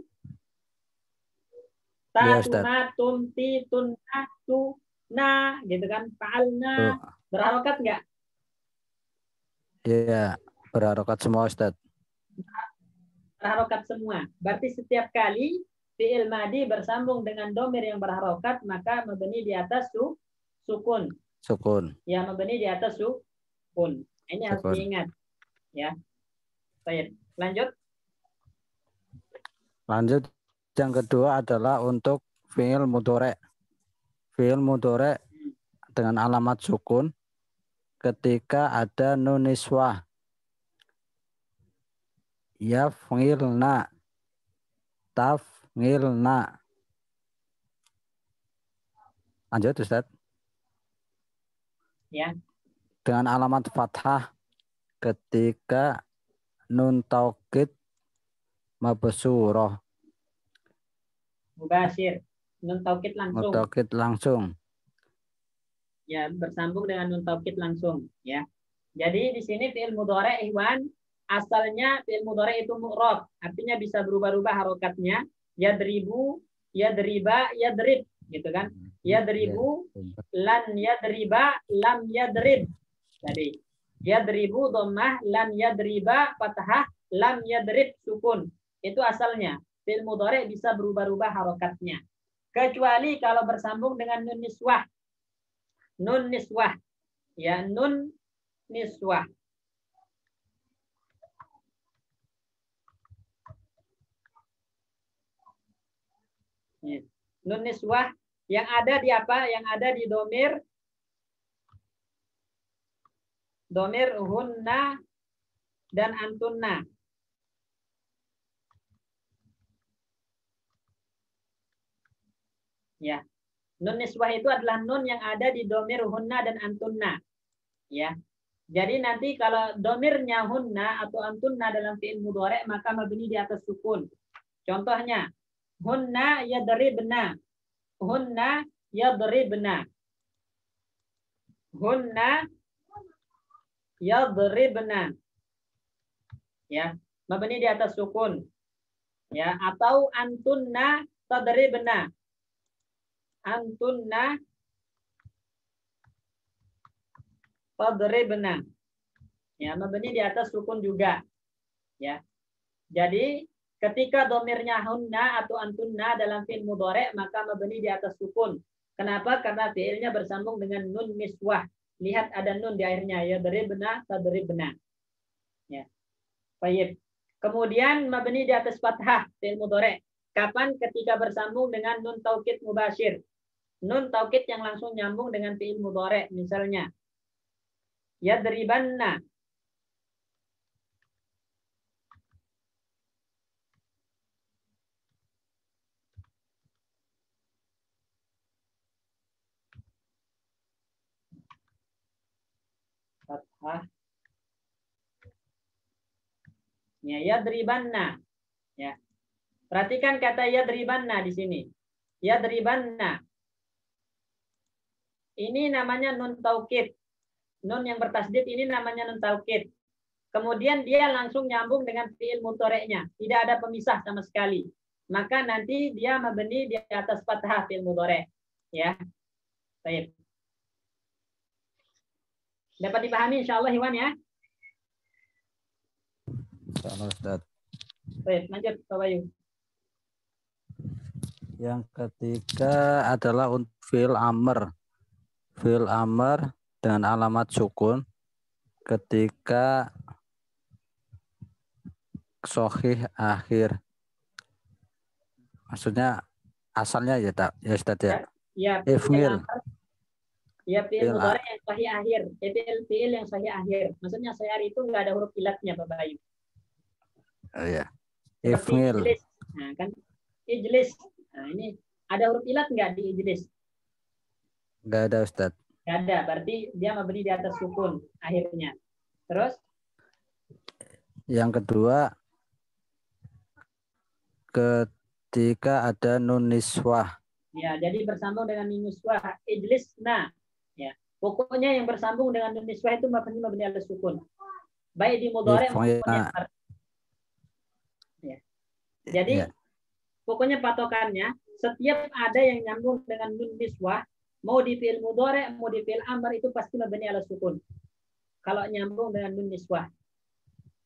Ta, ya, tuma, tum, ti, tunna, tu, na, gitu kan? Fa'alna. Berharokat enggak? Iya, berharokat semua Ustaz. Berharokat semua. Berarti setiap kali fi'il madi bersambung dengan domir yang berharokat, maka mabni di atas sukun. Sukun. Ya, mabni di atas sukun. Ini harus diingat. Ya. Baik. Lanjut. Lanjut. Yang kedua adalah untuk fi'il mudhari'. Fi'il mudhari' dengan alamat sukun ketika ada nun niswah. Yaf'ilna. Taf'ilna. Lanjut Ustaz. Ya. Dengan alamat fathah ketika nun taukid mabsurah. Mubashir. Nun taukid langsung. Mutaukid langsung. Ya, bersambung dengan nun taukid langsung, ya. Jadi di sini fi'il mudhari' ikhwan, asalnya fi'il mudhari' itu mu'rab, artinya bisa berubah-ubah harokatnya. Yadribu, yadriba, yadrib, gitu kan? Yadribu, lan yadriba, lam yadrib. Tadi yadribu dhammah, lan yadriba fathah, lam yadrib sukun. Itu asalnya. Fi'il mudhari' bisa berubah-ubah harokatnya. Kecuali kalau bersambung dengan nun niswah. Nun niswah. Ya, nun niswah. Ya. Nun niswah yang ada di apa? Yang ada di domir hunna dan antunna. Ya. Nun niswah itu adalah nun yang ada di domir hunna dan antunna. Ya. Jadi nanti kalau domirnya hunna atau antunna dalam fi'il mudhari' maka mabni di atas sukun. Contohnya, hunna yadribna. Hunna yadribna. Hunna yadribna. Ya, mabni di atas sukun. Ya, atau antunna tadribna. Antunna tadribna. Ya, mabni di atas sukun juga. Ya. Jadi ketika domirnya hunna atau antunna dalam fi'il mudhari' maka mabni di atas sukun. Kenapa? Karena fi'ilnya bersambung dengan nun niswah. Lihat ada nun di akhirnya, yadribna tadribna. Ya. Baik. Kemudian mabni di atas fathah fi'il mudhari'. Kapan? Ketika bersambung dengan nun taukid mubashir. Nun taukid yang langsung nyambung dengan fi'il mudhari'. Misalnya, yadribanna. Fathah. Ya, yadribanna. Ya. Perhatikan kata yadribanna di sini. Yadribanna. Ini namanya nun taukid. Nun yang bertasdid ini namanya nun taukid. Kemudian dia langsung nyambung dengan fi'il mudhari'nya. Tidak ada pemisah sama sekali. Maka nanti dia mabni di atas fathah fi'il mudhari'. Ya. Baik. Dapat dipahami insyaallah Iwan ya? Insyaallah Ustaz. Baik, lanjut Pak Bayu. Yang ketiga adalah untuk fi'il amr. Fi'il amr dengan alamat sukun ketika sahih akhir. Maksudnya asalnya ya tak ya Ustaz ya. Ya, Ifngil. Ya, fi'il mudhari yang sahih akhir. Fi'il yang sahih akhir. Maksudnya sahih akhir itu enggak ada huruf ilatnya Pak Bayu. Oh ya. Seperti Ifngil. ijlis. Nah, kan ijlis. Nah, ini ada huruf ilat enggak di ijlis? Enggak ada Ustaz. Enggak ada, berarti dia mabni di atas sukun akhirnya. Terus yang kedua ketika ada nun niswah. ya, jadi bersambung dengan nun niswah ijlisna. Ya. Pokoknya yang bersambung dengan nun niswah itu mabni di atas sukun. Baik di mudhari maupun di amr. Ya. Jadi pokoknya patokannya setiap ada yang nyambung dengan nun niswah, mau di fi'il mudhari, mau di fi'il amr itu pasti mabni ala sukun. Kalau nyambung dengan nun niswah.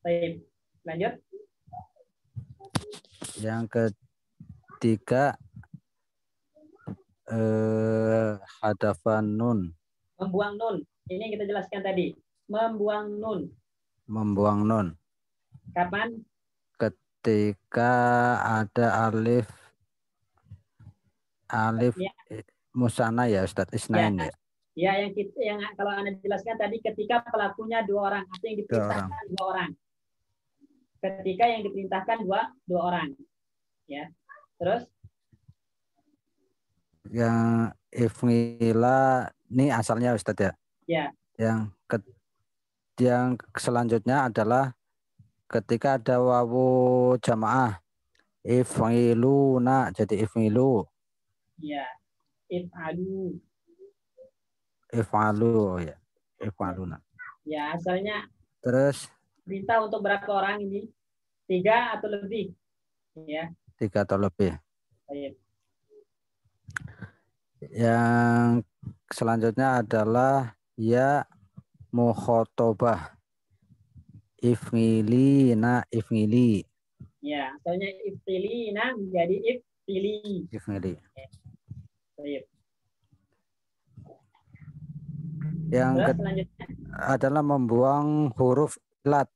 Baik, lanjut. Yang ketiga hadafan nun. Membuang nun. Ini yang kita jelaskan tadi. Membuang nun. Membuang nun. Kapan? Ketika ada alif Ya. musana ya Ustadz Isnain ya. Ya, yang kalau Anda jelaskan tadi ketika pelakunya dua orang atau yang diperintahkan dua orang. Ketika yang diperintahkan dua orang. Ya. Terus yang ifngila ini asalnya Ustadz ya. Ya. Yang selanjutnya adalah ketika ada wawu jamaah If'iluna jadi if'ilu. Ya. If'alu. If'alu ya. If'aluna. Ya, asalnya Terus perintah untuk berapa orang ini? 3 atau lebih? Ya. 3 atau lebih. Baik. Yang selanjutnya adalah ya mukhotobah. If'ilina, if'ili. Ya, asalnya iftilina menjadi iftili. If'ili. Baik. Yang Terus selanjutnya adalah membuang huruf ilat.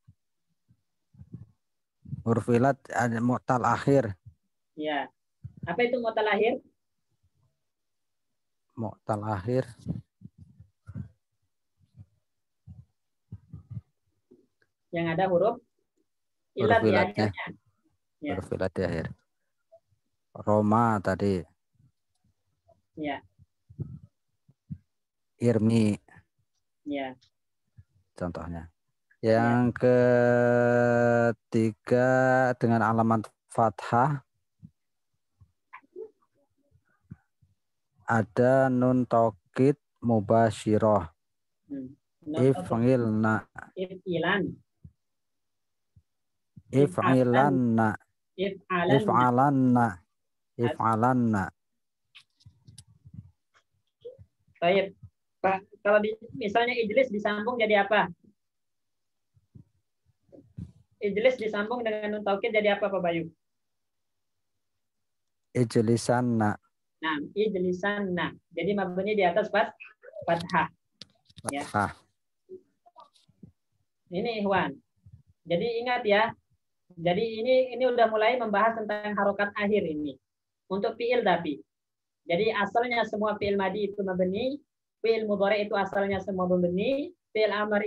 Huruf ilat ada mu'tal akhir. ya. Apa itu mu'tal akhir? Mu'tal akhir. Yang ada huruf ilat Huruf di ilatnya. akhirnya. Ya. Huruf ilat di akhir. Roma tadi. Ya. Irmi Ya. contohnya. Yang ketiga dengan alamat fathah ada nun taukid mubasyiroh. If'ilna. If'ilan. If'ilanna. If'alanna. If'alanna. Baik. Pak, kalau misalnya ijlis disambung jadi apa? Ijlis disambung dengan nun taukid jadi apa, Pak Bayu? Ijlisanna. Nah, ijlisanna. Jadi mabni di atas fathah. Ya. Fathah. Ini Ikhwan. Jadi ingat ya. Jadi ini udah mulai membahas tentang harokat akhir ini. Untuk fi'il tapi. Jadi asalnya semua fi'il madi itu mabni, fi'il mudhari itu asalnya semua mabni, fi'il amr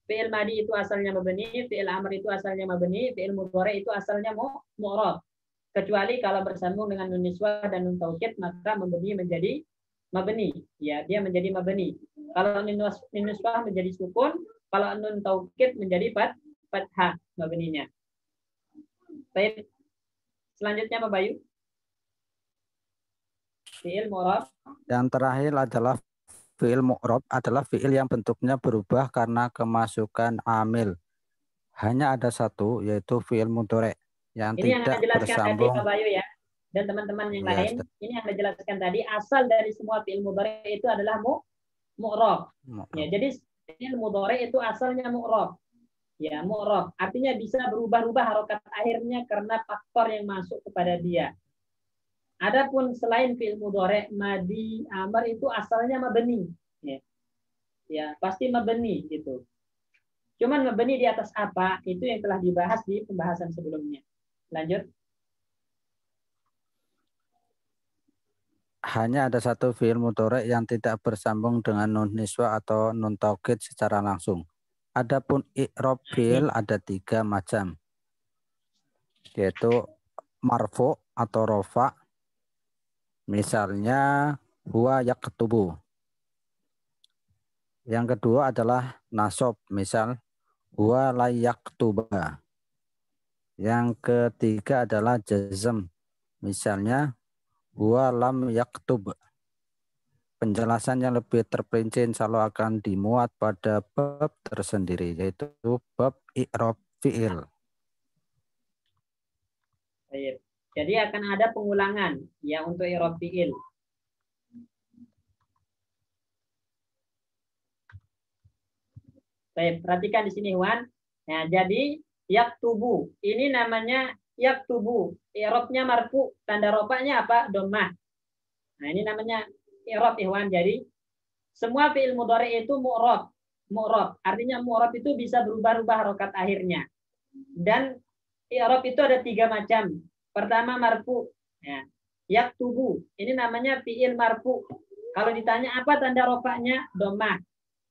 fi'il madi itu asalnya mabni, fi'il amr itu asalnya mabni, fi'il mudhari itu asalnya mu'rab. Kecuali kalau bersambung dengan nun niswah dan nun taukid maka mabni menjadi mabni. Ya, dia menjadi mabni. Kalau nun niswah menjadi sukun, kalau nun taukid menjadi fathah mabninya. Baik. Selanjutnya Pak Bayu. Fi'il mu'rab. Yang terakhir adalah fi'il mu'rab adalah fi'il yang bentuknya berubah karena kemasukan amil. Hanya ada satu yaitu fi'il mudhari yang Ini yang tidak Anda jelaskan bersambung. tadi Pak Bayu ya. Dan teman-teman yang lain, ini yang Anda jelaskan tadi asal dari semua fi'il mudhari itu adalah mu'rab. Ya, jadi fi'il mudhari itu asalnya mu'rab. Ya, mu'rab. Artinya bisa berubah-ubah harokat akhirnya karena faktor yang masuk kepada dia. Adapun selain fi'il mudhari, madi, amr itu asalnya mabni. Ya, pasti mabni gitu. Cuman mabni di atas apa? Itu yang telah dibahas di pembahasan sebelumnya. Lanjut. Hanya ada satu fi'il mudhari yang tidak bersambung dengan nun niswa atau nun taukid secara langsung. Adapun i'rab fi'il ada 3 macam. Yaitu marfu atau rofa. Misalnya huwa yaktubu. Yang kedua adalah nasab, misal huwa la yaktuba. Yang ketiga adalah jazm, misalnya huwa lam yaktub. Penjelasan yang lebih terperinci insya Allah akan dimuat pada bab tersendiri, yaitu bab i'rab fi'il. Baik. Jadi akan ada pengulangan ya untuk i'rab fi'il. Baik, perhatikan di sini Wan. Nah, jadi yaktubu. Ini namanya yaktubu. I'rabnya marfu, tanda rofanya apa? Dhammah. Nah, ini namanya i'rab Ikhwan. Jadi semua fi'il mudhari itu mu'rab. Mu'rab. Artinya mu'rab itu bisa berubah-ubah harokat akhirnya. Dan i'rab itu ada 3 macam. Pertama marfu. Ya. Yaktubu. Ini namanya fi'il marfu. Kalau ditanya apa tanda rofanya? Dhammah.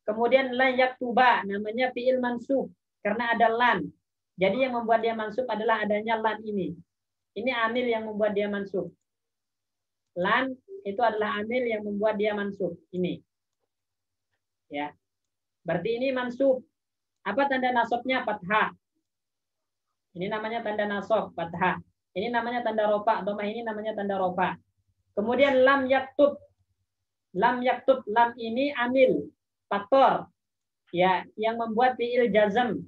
Kemudian la yaktuba, namanya fi'il mansub karena ada lan. Jadi yang membuat dia mansub adalah adanya lan ini. Ini amil yang membuat dia mansub. Lan itu adalah amil yang membuat dia mansub. Ini. Ya. Berarti ini mansub. Apa tanda nasabnya? Fathah. Ini namanya tanda nasab, fathah. Ini namanya tanda rofa, dhammah ini namanya tanda rofa. Kemudian lam yaktub. Lam yaktub, lam ini amil, faktor. Ya, yang membuat fiil jazm.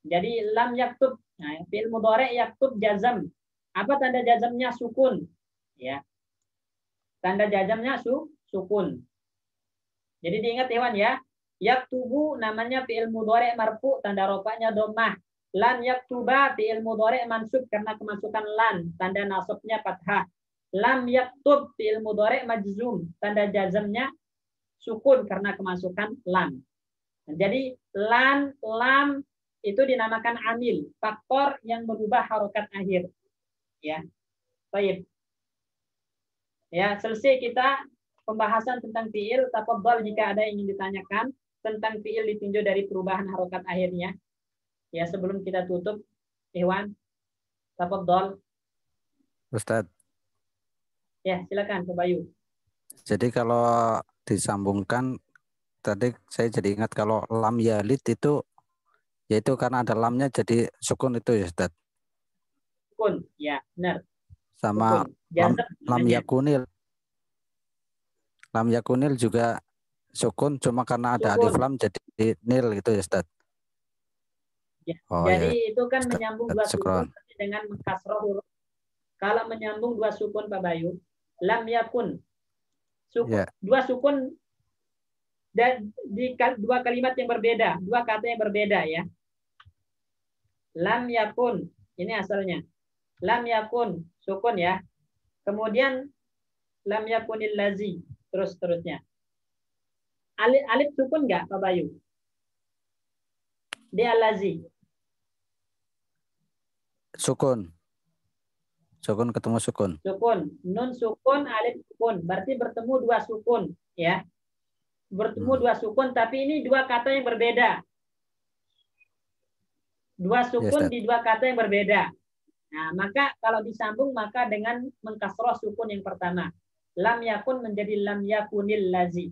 Jadi lam yaktub, nah, fiil mudhari yaktub jazm. Apa tanda jazmnya? Sukun. Ya. Tanda jazmnya sukun. Jadi diingat Iwan ya. Yaktubu namanya fiil mudhari marfu, tanda rofanya dhammah. Lan yaktuba fiil mudhari mansub karena kemasukan lan, tanda nasabnya fathah. Lam yaktub fiil mudhari majzum, tanda jazmnya sukun karena kemasukan lam. Jadi lan, lam itu dinamakan amil, faktor yang merubah harokat akhir. Ya, baik. Ya, selesai kita pembahasan tentang fiil. Tafadhol jika ada yang ingin ditanyakan tentang fiil ditinjau dari perubahan harokat akhirnya. Ya, sebelum kita tutup, Iwan, tafadhol. Ustadz. Ya, silakan Pak Bayu. Jadi kalau disambungkan, tadi saya jadi ingat kalau lam yalid itu, yaitu karena ada lamnya jadi sukun itu ya Ustadz. Sukun, ya benar. Sama lam yakunil. Lam yakunil juga sukun, cuma karena ada alif lam jadi nil gitu ya Ustadz. Ya, oh, jadi ya. itu kan Ustadz, menyambung dua sukun dengan mengkasroh huruf. Kalau menyambung dua sukun Pak Bayu, lam yakun. Sukun, yeah. Dua sukun dan di dua kalimat yang berbeda, dua kata yang berbeda ya. Lam yakun, ini asalnya. Lam yakun, sukun ya. Kemudian lam yakunil lazi, terusnya. Alif sukun enggak Pak Bayu? Dia lazi. Sukun. Sukun ketemu sukun. Sukun. Nun sukun, alif sukun. Berarti bertemu dua sukun ya. Bertemu dua sukun, tapi ini dua kata yang berbeda. Dua sukun di dua kata yang berbeda. Nah, maka kalau disambung maka dengan mengkasroh sukun yang pertama. Lam yakun menjadi lam yakunil lazi.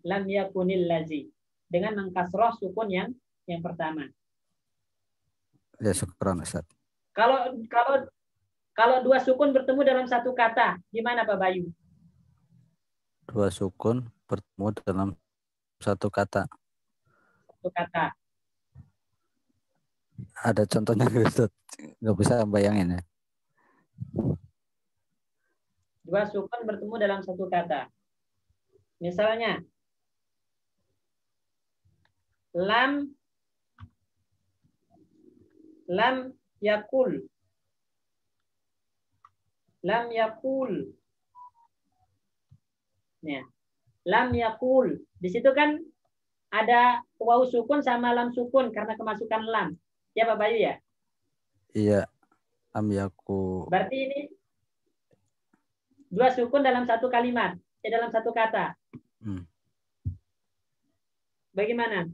Lam yakunil lazi. Dengan mengkasroh sukun yang pertama. Ya, syukran Ustaz. Kalau dua sukun bertemu dalam satu kata, gimana Pak Bayu? Dua sukun bertemu dalam satu kata. Satu kata. Ada contohnya Ustaz? Nggak bisa bayangin ya. Dua sukun bertemu dalam satu kata. Misalnya, lam yakul. Lam yakul. Ya. Lam yakul. Di situ kan ada waw sukun sama lam sukun karena kemasukan lam. Ya Pak Bayu ya? Iya. Lam yakul. Berarti ini dua sukun dalam satu kalimat. Dalam satu kata. Bagaimana?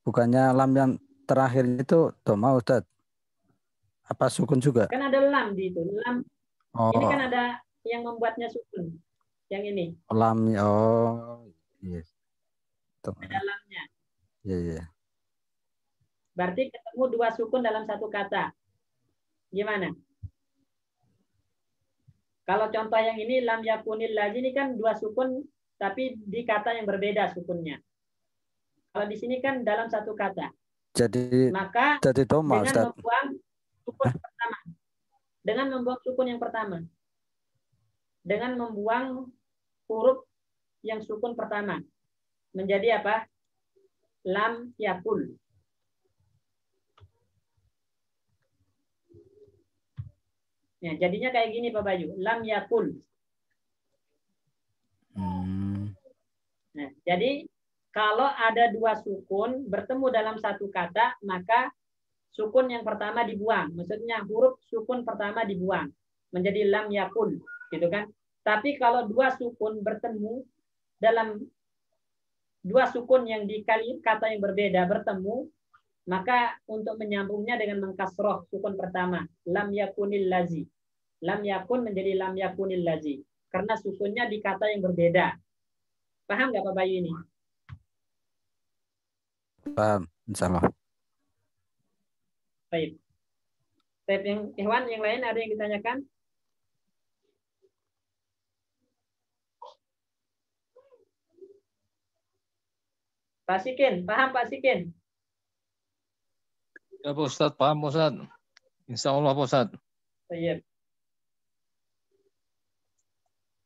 Bukannya lam yang terakhir itu dhamma Ustaz? Apa sukun juga? Kan ada lam di itu. Lam. Oh. Ini kan ada yang membuatnya sukun. Yang ini. Lam. Oh. Yes. Ada lamnya. Iya, iya. Berarti ketemu dua sukun dalam satu kata. Gimana? Kalau contoh yang ini lam yakunil lazi ini kan dua sukun tapi di kata yang berbeda sukunnya. Kalau di sini kan dalam satu kata. Jadi maka jadi dhamma, dengan Ustaz. membuang sukun pertama. Dengan membuang sukun yang pertama. Dengan membuang huruf yang sukun pertama. Menjadi apa? Lam yakul. Ya, jadinya kayak gini Pak Bayu. Lam yakul. Nah, jadi kalau ada dua sukun bertemu dalam satu kata, maka sukun yang pertama dibuang. Maksudnya huruf sukun pertama dibuang. Menjadi lam yakul. Gitu kan? Tapi kalau dua sukun bertemu dalam dua sukun yang di kata yang berbeda bertemu, maka untuk menyambungnya dengan mengkasroh sukun pertama. Lam yakunil lazi. Lam yakun menjadi lam yakunil lazi. Karena sukunnya di kata yang berbeda. Paham nggak Pak Bayu ini? Paham, insya Allah. Baik. Baik, yang Ikhwan, yang lain ada yang ditanyakan? Pak Sikin, paham Pak Sikin? Ya Pak Ustadz, paham Pak Ustadz. Insya Allah Pak Ustadz. Baik.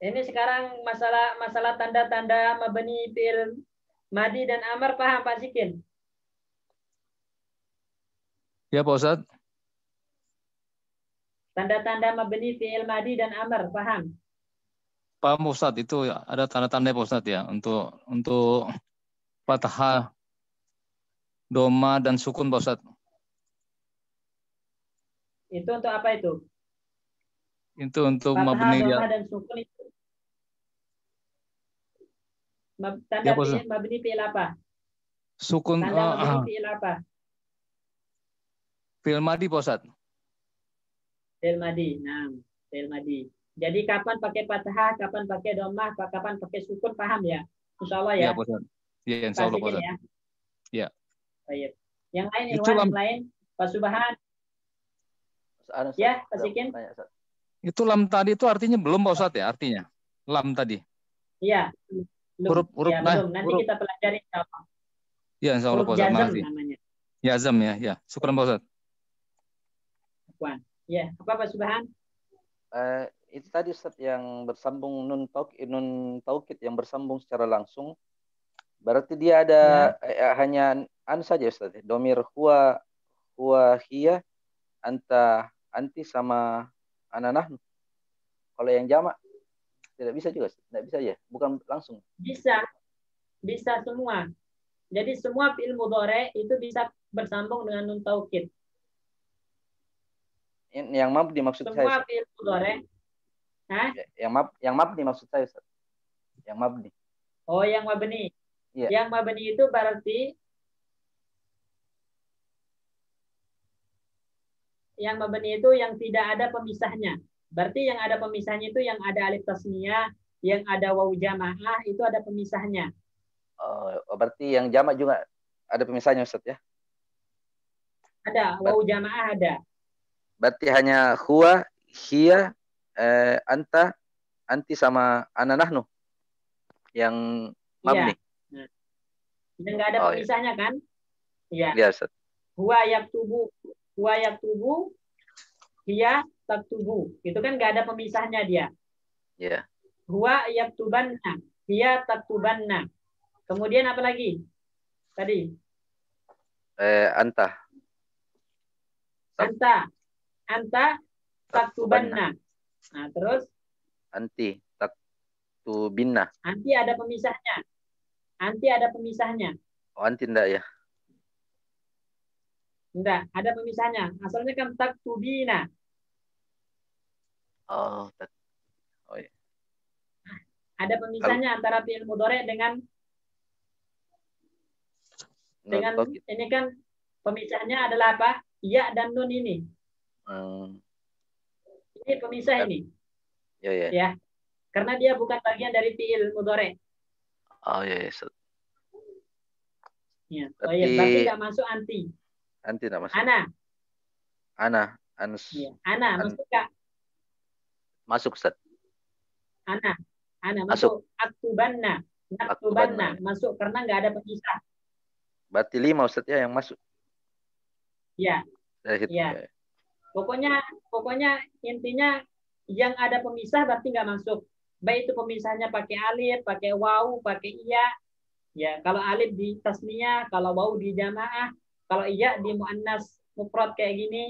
Ini sekarang masalah tanda-tanda mabni fi'il madi dan amar, paham Pak Sikin? Ya Pak Ustadz. Tanda-tanda mabni fi'il madi dan amar, paham? Paham Pak Ustadz, itu ya, ada tanda-tanda Pak Ustadz ya untuk fathah, doma dan sukun Pak Ustadz. Itu untuk apa itu? Itu untuk Fathah, mabni doma ya. dan sukun itu. Tanda Ya, Pak Ustadz. mabni fi'il apa? Sukun Tanda mabni fi'il apa? fi'il madi Pak Ustadz. Fi'il madi. Nah, fi'il madi. Jadi kapan pakai fathah, kapan pakai domah, kapan pakai sukun, paham ya? Insya Allah ya. Ya Pak Ustadz. Ya Insya Allah Pak Sikin Ustadz. ya. Ya. Baik. Yang lain, Itu Irwan, lam- yang lain, Pak Subahan. Ya, Pak Sikin. Itu lam tadi itu artinya belum Pak Ustadz ya, artinya. Lam tadi. Iya. Belum. Huruf Ya, nah, belum. Nanti huruf. kita pelajari. Insya Allah. Ya Insya Allah Huruf Pak Ustadz. jazm Makasih. namanya. Yazam ya, ya. Syukran Pak Ustadz. Puan. Ya, apa Pak Subahan? Itu tadi Ustaz yang bersambung nun taukid yang bersambung secara langsung. Berarti dia ada hanya anu saja Ustaz. Domir huwa hiya, anta, anti sama ana nahnu. Kalau yang jamak tidak bisa juga, tidak bisa ya, bukan langsung. Bisa. Bisa semua. Jadi semua fi'il mudhari itu bisa bersambung dengan nun taukid. Yang mabni maksud Semua saya. fi'il mudhari. Hah? Yang mabni maksud saya Ustaz. Yang mabni. Oh, yang mabni. Iya. Yang mabni itu berarti yang mabni itu yang tidak ada pemisahnya. Berarti yang ada pemisahnya itu yang ada alif tasniyah, yang ada wawu jamaah, itu ada pemisahnya. Berarti yang jamak juga ada pemisahnya Ustaz ya? Ada, wawu jamaah ada. Berarti hanya huwa, hiya, anta, anti sama ana nahnu yang mabni. Iya. Yang nggak ada pemisahnya kan? Iya. Iya Ustaz. Huwa yaktubu, hiya taktubu. Itu kan nggak ada pemisahnya dia. Iya. Huwa yaktubanna, hiya taktubanna. Kemudian apa lagi? Tadi. Anta. Anta taktubanna. Nah, terus anti taktubinna. Anti ada pemisahnya. Oh, anti enggak ya? Enggak, ada pemisahnya. Asalnya kan taktubina. Oh iya. Ada pemisahnya antara fi'il mudhari dengan ini kan pemisahnya adalah apa? Ya dan nun ini. Ini pemisah ini. Ya. Ya. Karena dia bukan bagian dari fi'il mudhari. Oh iya. Ya. Oh iya, berarti enggak masuk anti. Anti enggak masuk. Ana, masuk enggak? Masuk Ustaz. Ana masuk. Aktubanna masuk karena enggak ada pemisah. Berarti 5 Ustaz ya yang masuk. Iya. Iya. Pokoknya intinya yang ada pemisah berarti nggak masuk. Baik itu pemisahnya pakai alif, pakai wawu, pakai iya. Ya, kalau alif di tasniyah, kalau wawu di jamaah, kalau iya di muannas mufrad kayak gini.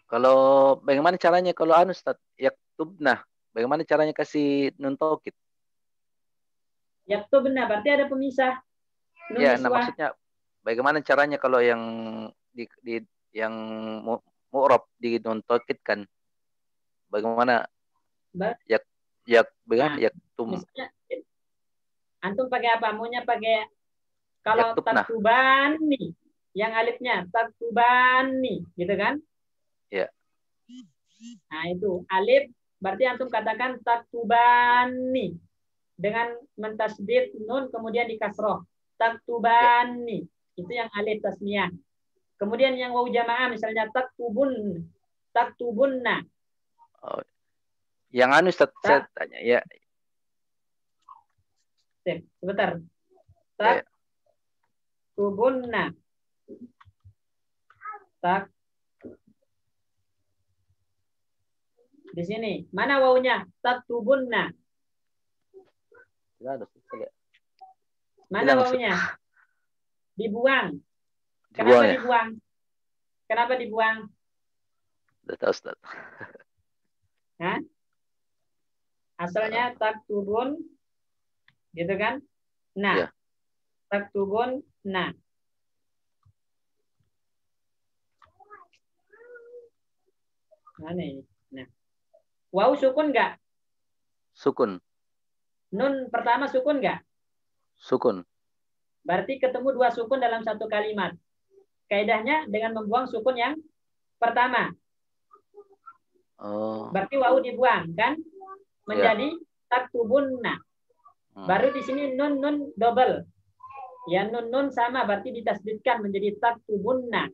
Kalau bagaimana caranya kalau Ustaz yaktubna? Bagaimana caranya kasih nun taukid? Yaktubna berarti ada pemisah. Ya, nah maksudnya bagaimana caranya kalau yang yang mu'rab di nun taukid kan? Bagaimana? Bagaimana yaktum? Misalnya, antum pakai apa? Maunya pakai kalau yaktubna. Taktubani yang alifnya taktubani, gitu kan? Ya. Nah, itu alif berarti antum katakan taktubani dengan mentasdid nun kemudian di kasroh. Taktubani. Itu yang alif tasniyah. Kemudian yang wawu jamaah misalnya taktubunna. Oh. Yang anu Ustaz, saya tanya ya. Sebentar. Ya. Taktubunna. Di sini. Mana wawunya? Taktubunna. Tidak ada. Mana wawunya? Dibuang. Dibuang, Kenapa ya? dibuang? Kenapa dibuang? Tidak tahu Ustaz. Hah? Asalnya taktubun, gitu kan? Nah, Ya. taktubun, nah. Mana ini? Nah, wawu sukun nggak? Sukun. Nun pertama sukun nggak? Sukun. Berarti ketemu dua sukun dalam satu kalimat. Kaidahnya dengan membuang sukun yang pertama. Oh. Berarti wawu dibuang kan? Menjadi taktubunna. Baru di sini nun double. Ya nun sama berarti ditasdidkan menjadi taktubunna.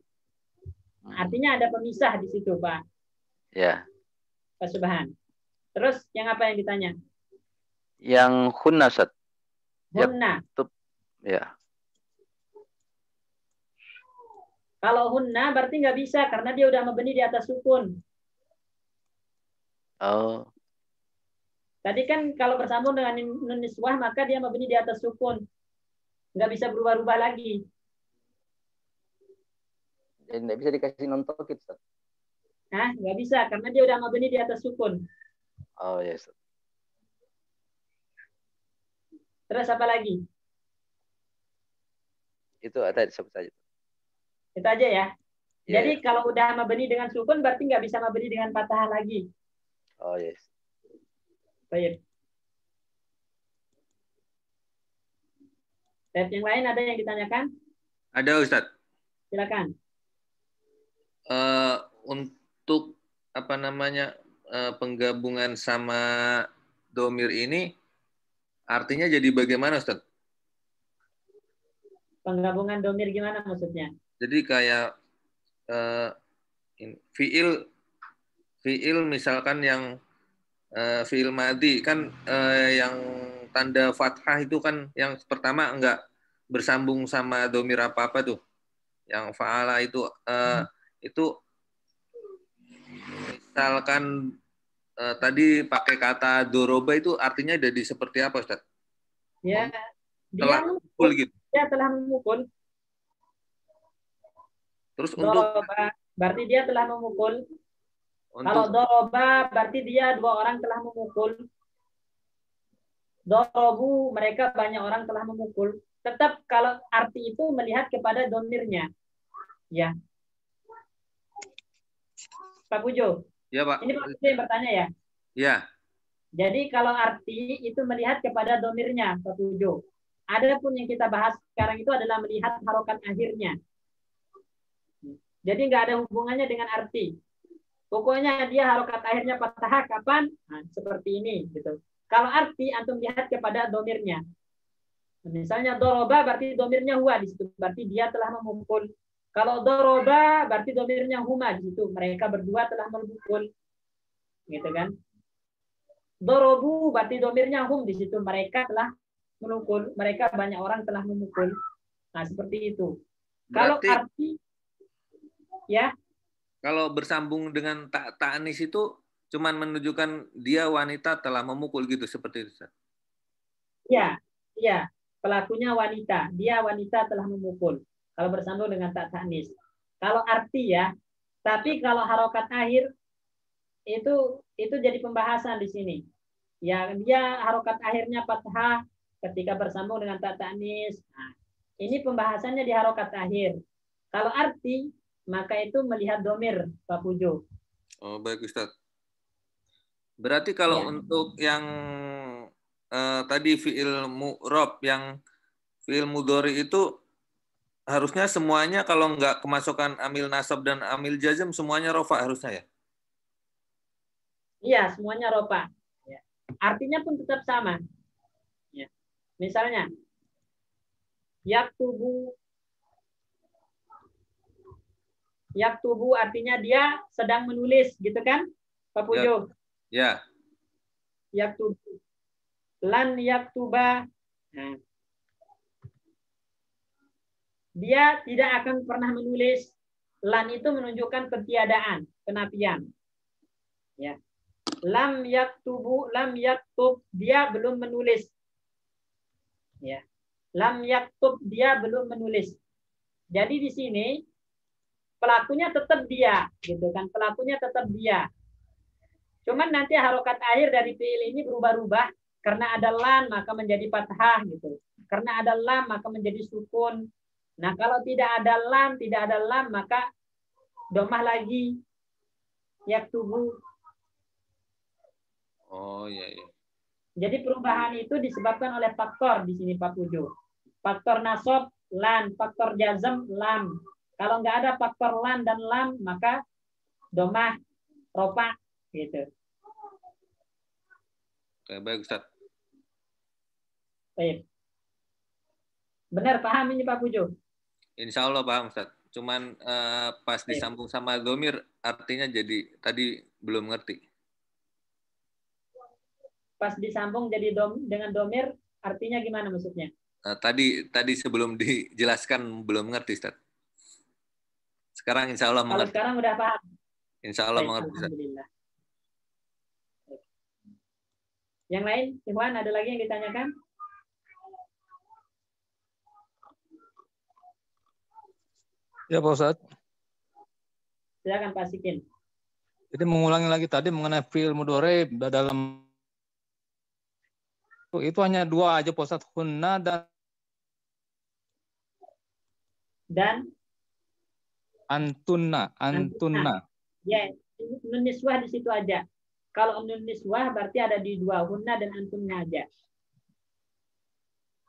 Artinya ada pemisah di situ, Pak. Ya. Pak Subhan. Terus yang apa yang ditanya? Yang hunna Ustaz. Hunna. Ya. Kalau hunna berarti nggak bisa karena dia udah mabni di atas sukun. Oh. Tadi kan kalau bersambung dengan nun niswah maka dia mabni di atas sukun. Nggak bisa berubah-ubah lagi. Jadi nggak bisa dikasih non taukid Ustaz. Nah, nggak bisa karena dia udah mabni di atas sukun. Oh ya Ustaz. Terus apa lagi? Itu ada disebut saja. Itu aja ya. Ya, Jadi kalau udah mabni dengan sukun berarti nggak bisa mabni dengan fathah lagi. Oh yes. Baik. Tes yang lain ada yang ditanyakan? Ada Ustadz. Silakan. Untuk apa namanya penggabungan sama domir ini artinya jadi bagaimana Ustadz? Penggabungan domir gimana maksudnya? Jadi kayak fiil misalkan yang fiil madi kan yang tanda fathah itu kan yang pertama enggak bersambung sama domir apa-apa tuh. Yang fa'ala itu misalkan tadi pakai kata doroba itu artinya jadi seperti apa Ustaz? Ya, telah memukul gitu. Dia telah memukul. Terus untuk doroba, berarti dia telah memukul. Kalau doroba berarti dia dua orang telah memukul. Dorobu mereka banyak orang telah memukul. Tetap kalau arti itu melihat kepada domirnya. Ya. Pak Pujo. Ya, Pak. Ini Pak Pujo yang bertanya ya? Ya. Jadi kalau arti itu melihat kepada domirnya, Pak Pujo. Adapun yang kita bahas sekarang itu adalah melihat harokat akhirnya. Jadi nggak ada hubungannya dengan arti. Pokoknya dia harokat akhirnya fathah kapan? Nah, seperti ini gitu. Kalau arti antum lihat kepada domirnya. Misalnya doroba berarti domirnya huwa di situ. Berarti dia telah memukul. Kalau doroba berarti domirnya huma di situ. Mereka berdua telah memukul. Gitu kan? Dorobu berarti domirnya hum di situ. Mereka telah memukul. Mereka banyak orang telah memukul. Nah, seperti itu. Berarti, kalau arti ya. Kalau bersambung dengan ta'anis itu cuman menunjukkan dia wanita telah memukul gitu seperti itu. Iya, iya. Pelakunya wanita, dia wanita telah memukul. Kalau bersambung dengan ta'anis. Kalau arti ya, tapi kalau harokat akhir itu jadi pembahasan di sini. Ya, dia harokat akhirnya fathah ketika bersambung dengan ta'anis. Nah, ini pembahasannya di harokat akhir. Kalau arti maka itu melihat domir, Pak Pujo. Oh, baik Ustaz. Berarti kalau untuk yang tadi fi'il mu'rob, yang fi'il mudhari itu harusnya semuanya kalau nggak kemasukan amil nasab dan amil jazm semuanya rofa harusnya ya? Iya, semuanya rofa. Ya. Artinya pun tetap sama. Ya. Misalnya, yaktubu Yaktubu artinya dia sedang menulis, gitu kan, Pak Pujo? Ya. Yaktubu. Lan yaktuba. Nah. Dia tidak akan pernah menulis. Lan itu menunjukkan ketiadaan, kenafian. Ya. Lam yaktubu, lam yaktub, dia belum menulis. Ya. Lam yaktub, dia belum menulis. Jadi di sini pelakunya tetap dia, gitu kan? Pelakunya tetap dia. Cuman nanti harokat akhir dari fiil ini berubah-ubah karena ada lam maka menjadi fathah gitu. Karena ada lam maka menjadi sukun. Nah, kalau tidak ada lam maka domah lagi. Yaktubu. Oh iya iya. Jadi perubahan itu disebabkan oleh faktor di sini Pak Pujo. Faktor nasab lan, faktor jazm lam. Kalau nggak ada faktor lan dan lam, maka domah, ropa, gitu. Oke, baik Ustaz. Baik. Benar, paham ini Pak Pujo? Insya Allah paham Ustaz. Cuman pas disambung sama domir, artinya jadi tadi belum ngerti. Pas disambung jadi dengan domir, artinya gimana maksudnya? Tadi sebelum dijelaskan belum ngerti Ustaz. Sekarang insya Allah mengerti. Kalau sekarang udah paham? Insya Allah baik, mengerti. Alhamdulillah. Yang lain, Ikhwan, ada lagi yang ditanyakan? Ya Pak Ustadz. Silakan Pak Sikin. Jadi mengulangi lagi tadi mengenai fi'il mudhari dalam itu hanya dua aja Pak Ustadz, hunna dan antunna. Ya, nun niswah di situ aja. Kalau nun niswah berarti ada di dua, hunna dan antunna aja.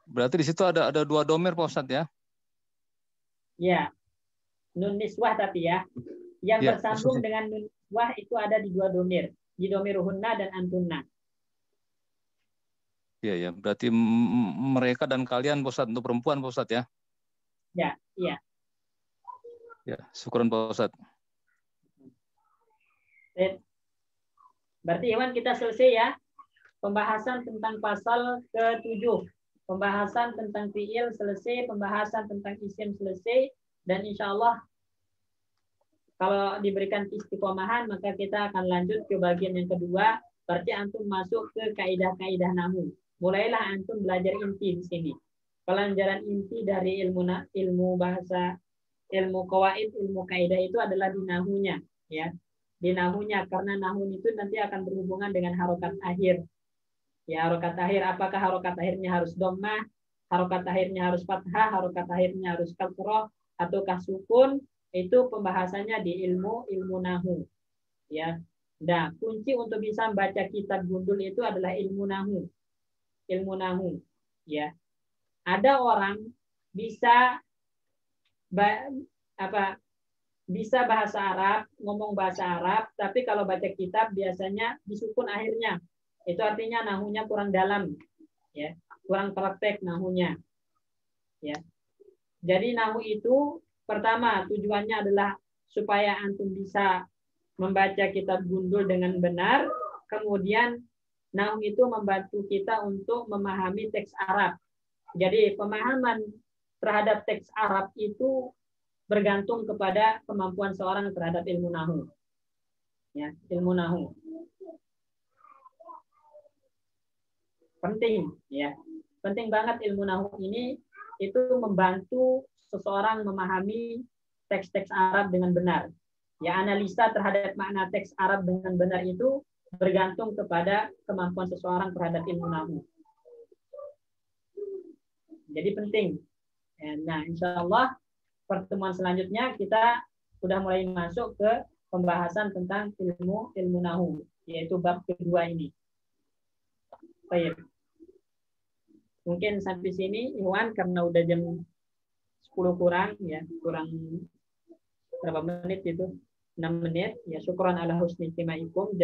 Berarti di situ ada dua domir Pak Ustadz ya? Ya. Nun niswah tapi ya. Yang ya, bersambung maksudnya dengan nun niswah itu ada di dua domir. Di domir hunna dan antunna. Iya ya, berarti mereka dan kalian Pak Ustadz, untuk perempuan Pak Ustadz ya? Ya, iya. Ya, syukuran Pak Ustadz. Berarti Iwan kita selesai ya. Pembahasan tentang pasal ke-7. Pembahasan tentang fi'il selesai, pembahasan tentang isim selesai, dan insya Allah kalau diberikan istiqomahan maka kita akan lanjut ke bagian yang kedua. Berarti antum masuk ke kaidah-kaidah nahwu. Mulailah antum belajar inti di sini. Pelajaran inti dari ilmu bahasa, ilmu qawaid, ilmu kaidah itu adalah di nahwunya, ya. Di nahwunya, karena nahwu itu nanti akan berhubungan dengan harokat akhir. Ya, harokat akhir, apakah harokat akhirnya harus dhammah, harokat akhirnya harus fathah, harokat akhirnya harus kasrah ataukah sukun, itu pembahasannya di ilmu nahwu. Ya. Nah, kunci untuk bisa membaca kitab Gundul itu adalah ilmu nahwu. Ilmu nahwu, ya. Ada orang bisa bisa bahasa Arab, ngomong bahasa Arab, tapi kalau baca kitab biasanya disukun akhirnya. Itu artinya nahwunya kurang dalam, ya, kurang praktek nahwunya. Ya. Jadi nahwu itu pertama tujuannya adalah supaya antum bisa membaca kitab Gundul dengan benar, kemudian nahwu itu membantu kita untuk memahami teks Arab. Jadi pemahaman terhadap teks Arab itu bergantung kepada kemampuan seorang terhadap ilmu nahwu. Ya, ilmu nahwu. Penting, ya. Penting banget ilmu nahwu ini, itu membantu seseorang memahami teks-teks Arab dengan benar. Ya, analisa terhadap makna teks Arab dengan benar itu bergantung kepada kemampuan seseorang terhadap ilmu nahwu. Jadi penting. Nah, insya Allah pertemuan selanjutnya kita sudah mulai masuk ke pembahasan tentang ilmu nahwu, yaitu bab kedua ini. Baik. Mungkin sampai sini, Iwan, karena udah jam 10 kurang, ya, kurang berapa menit itu? 6 menit. Ya, syukran ala husni istimaikum.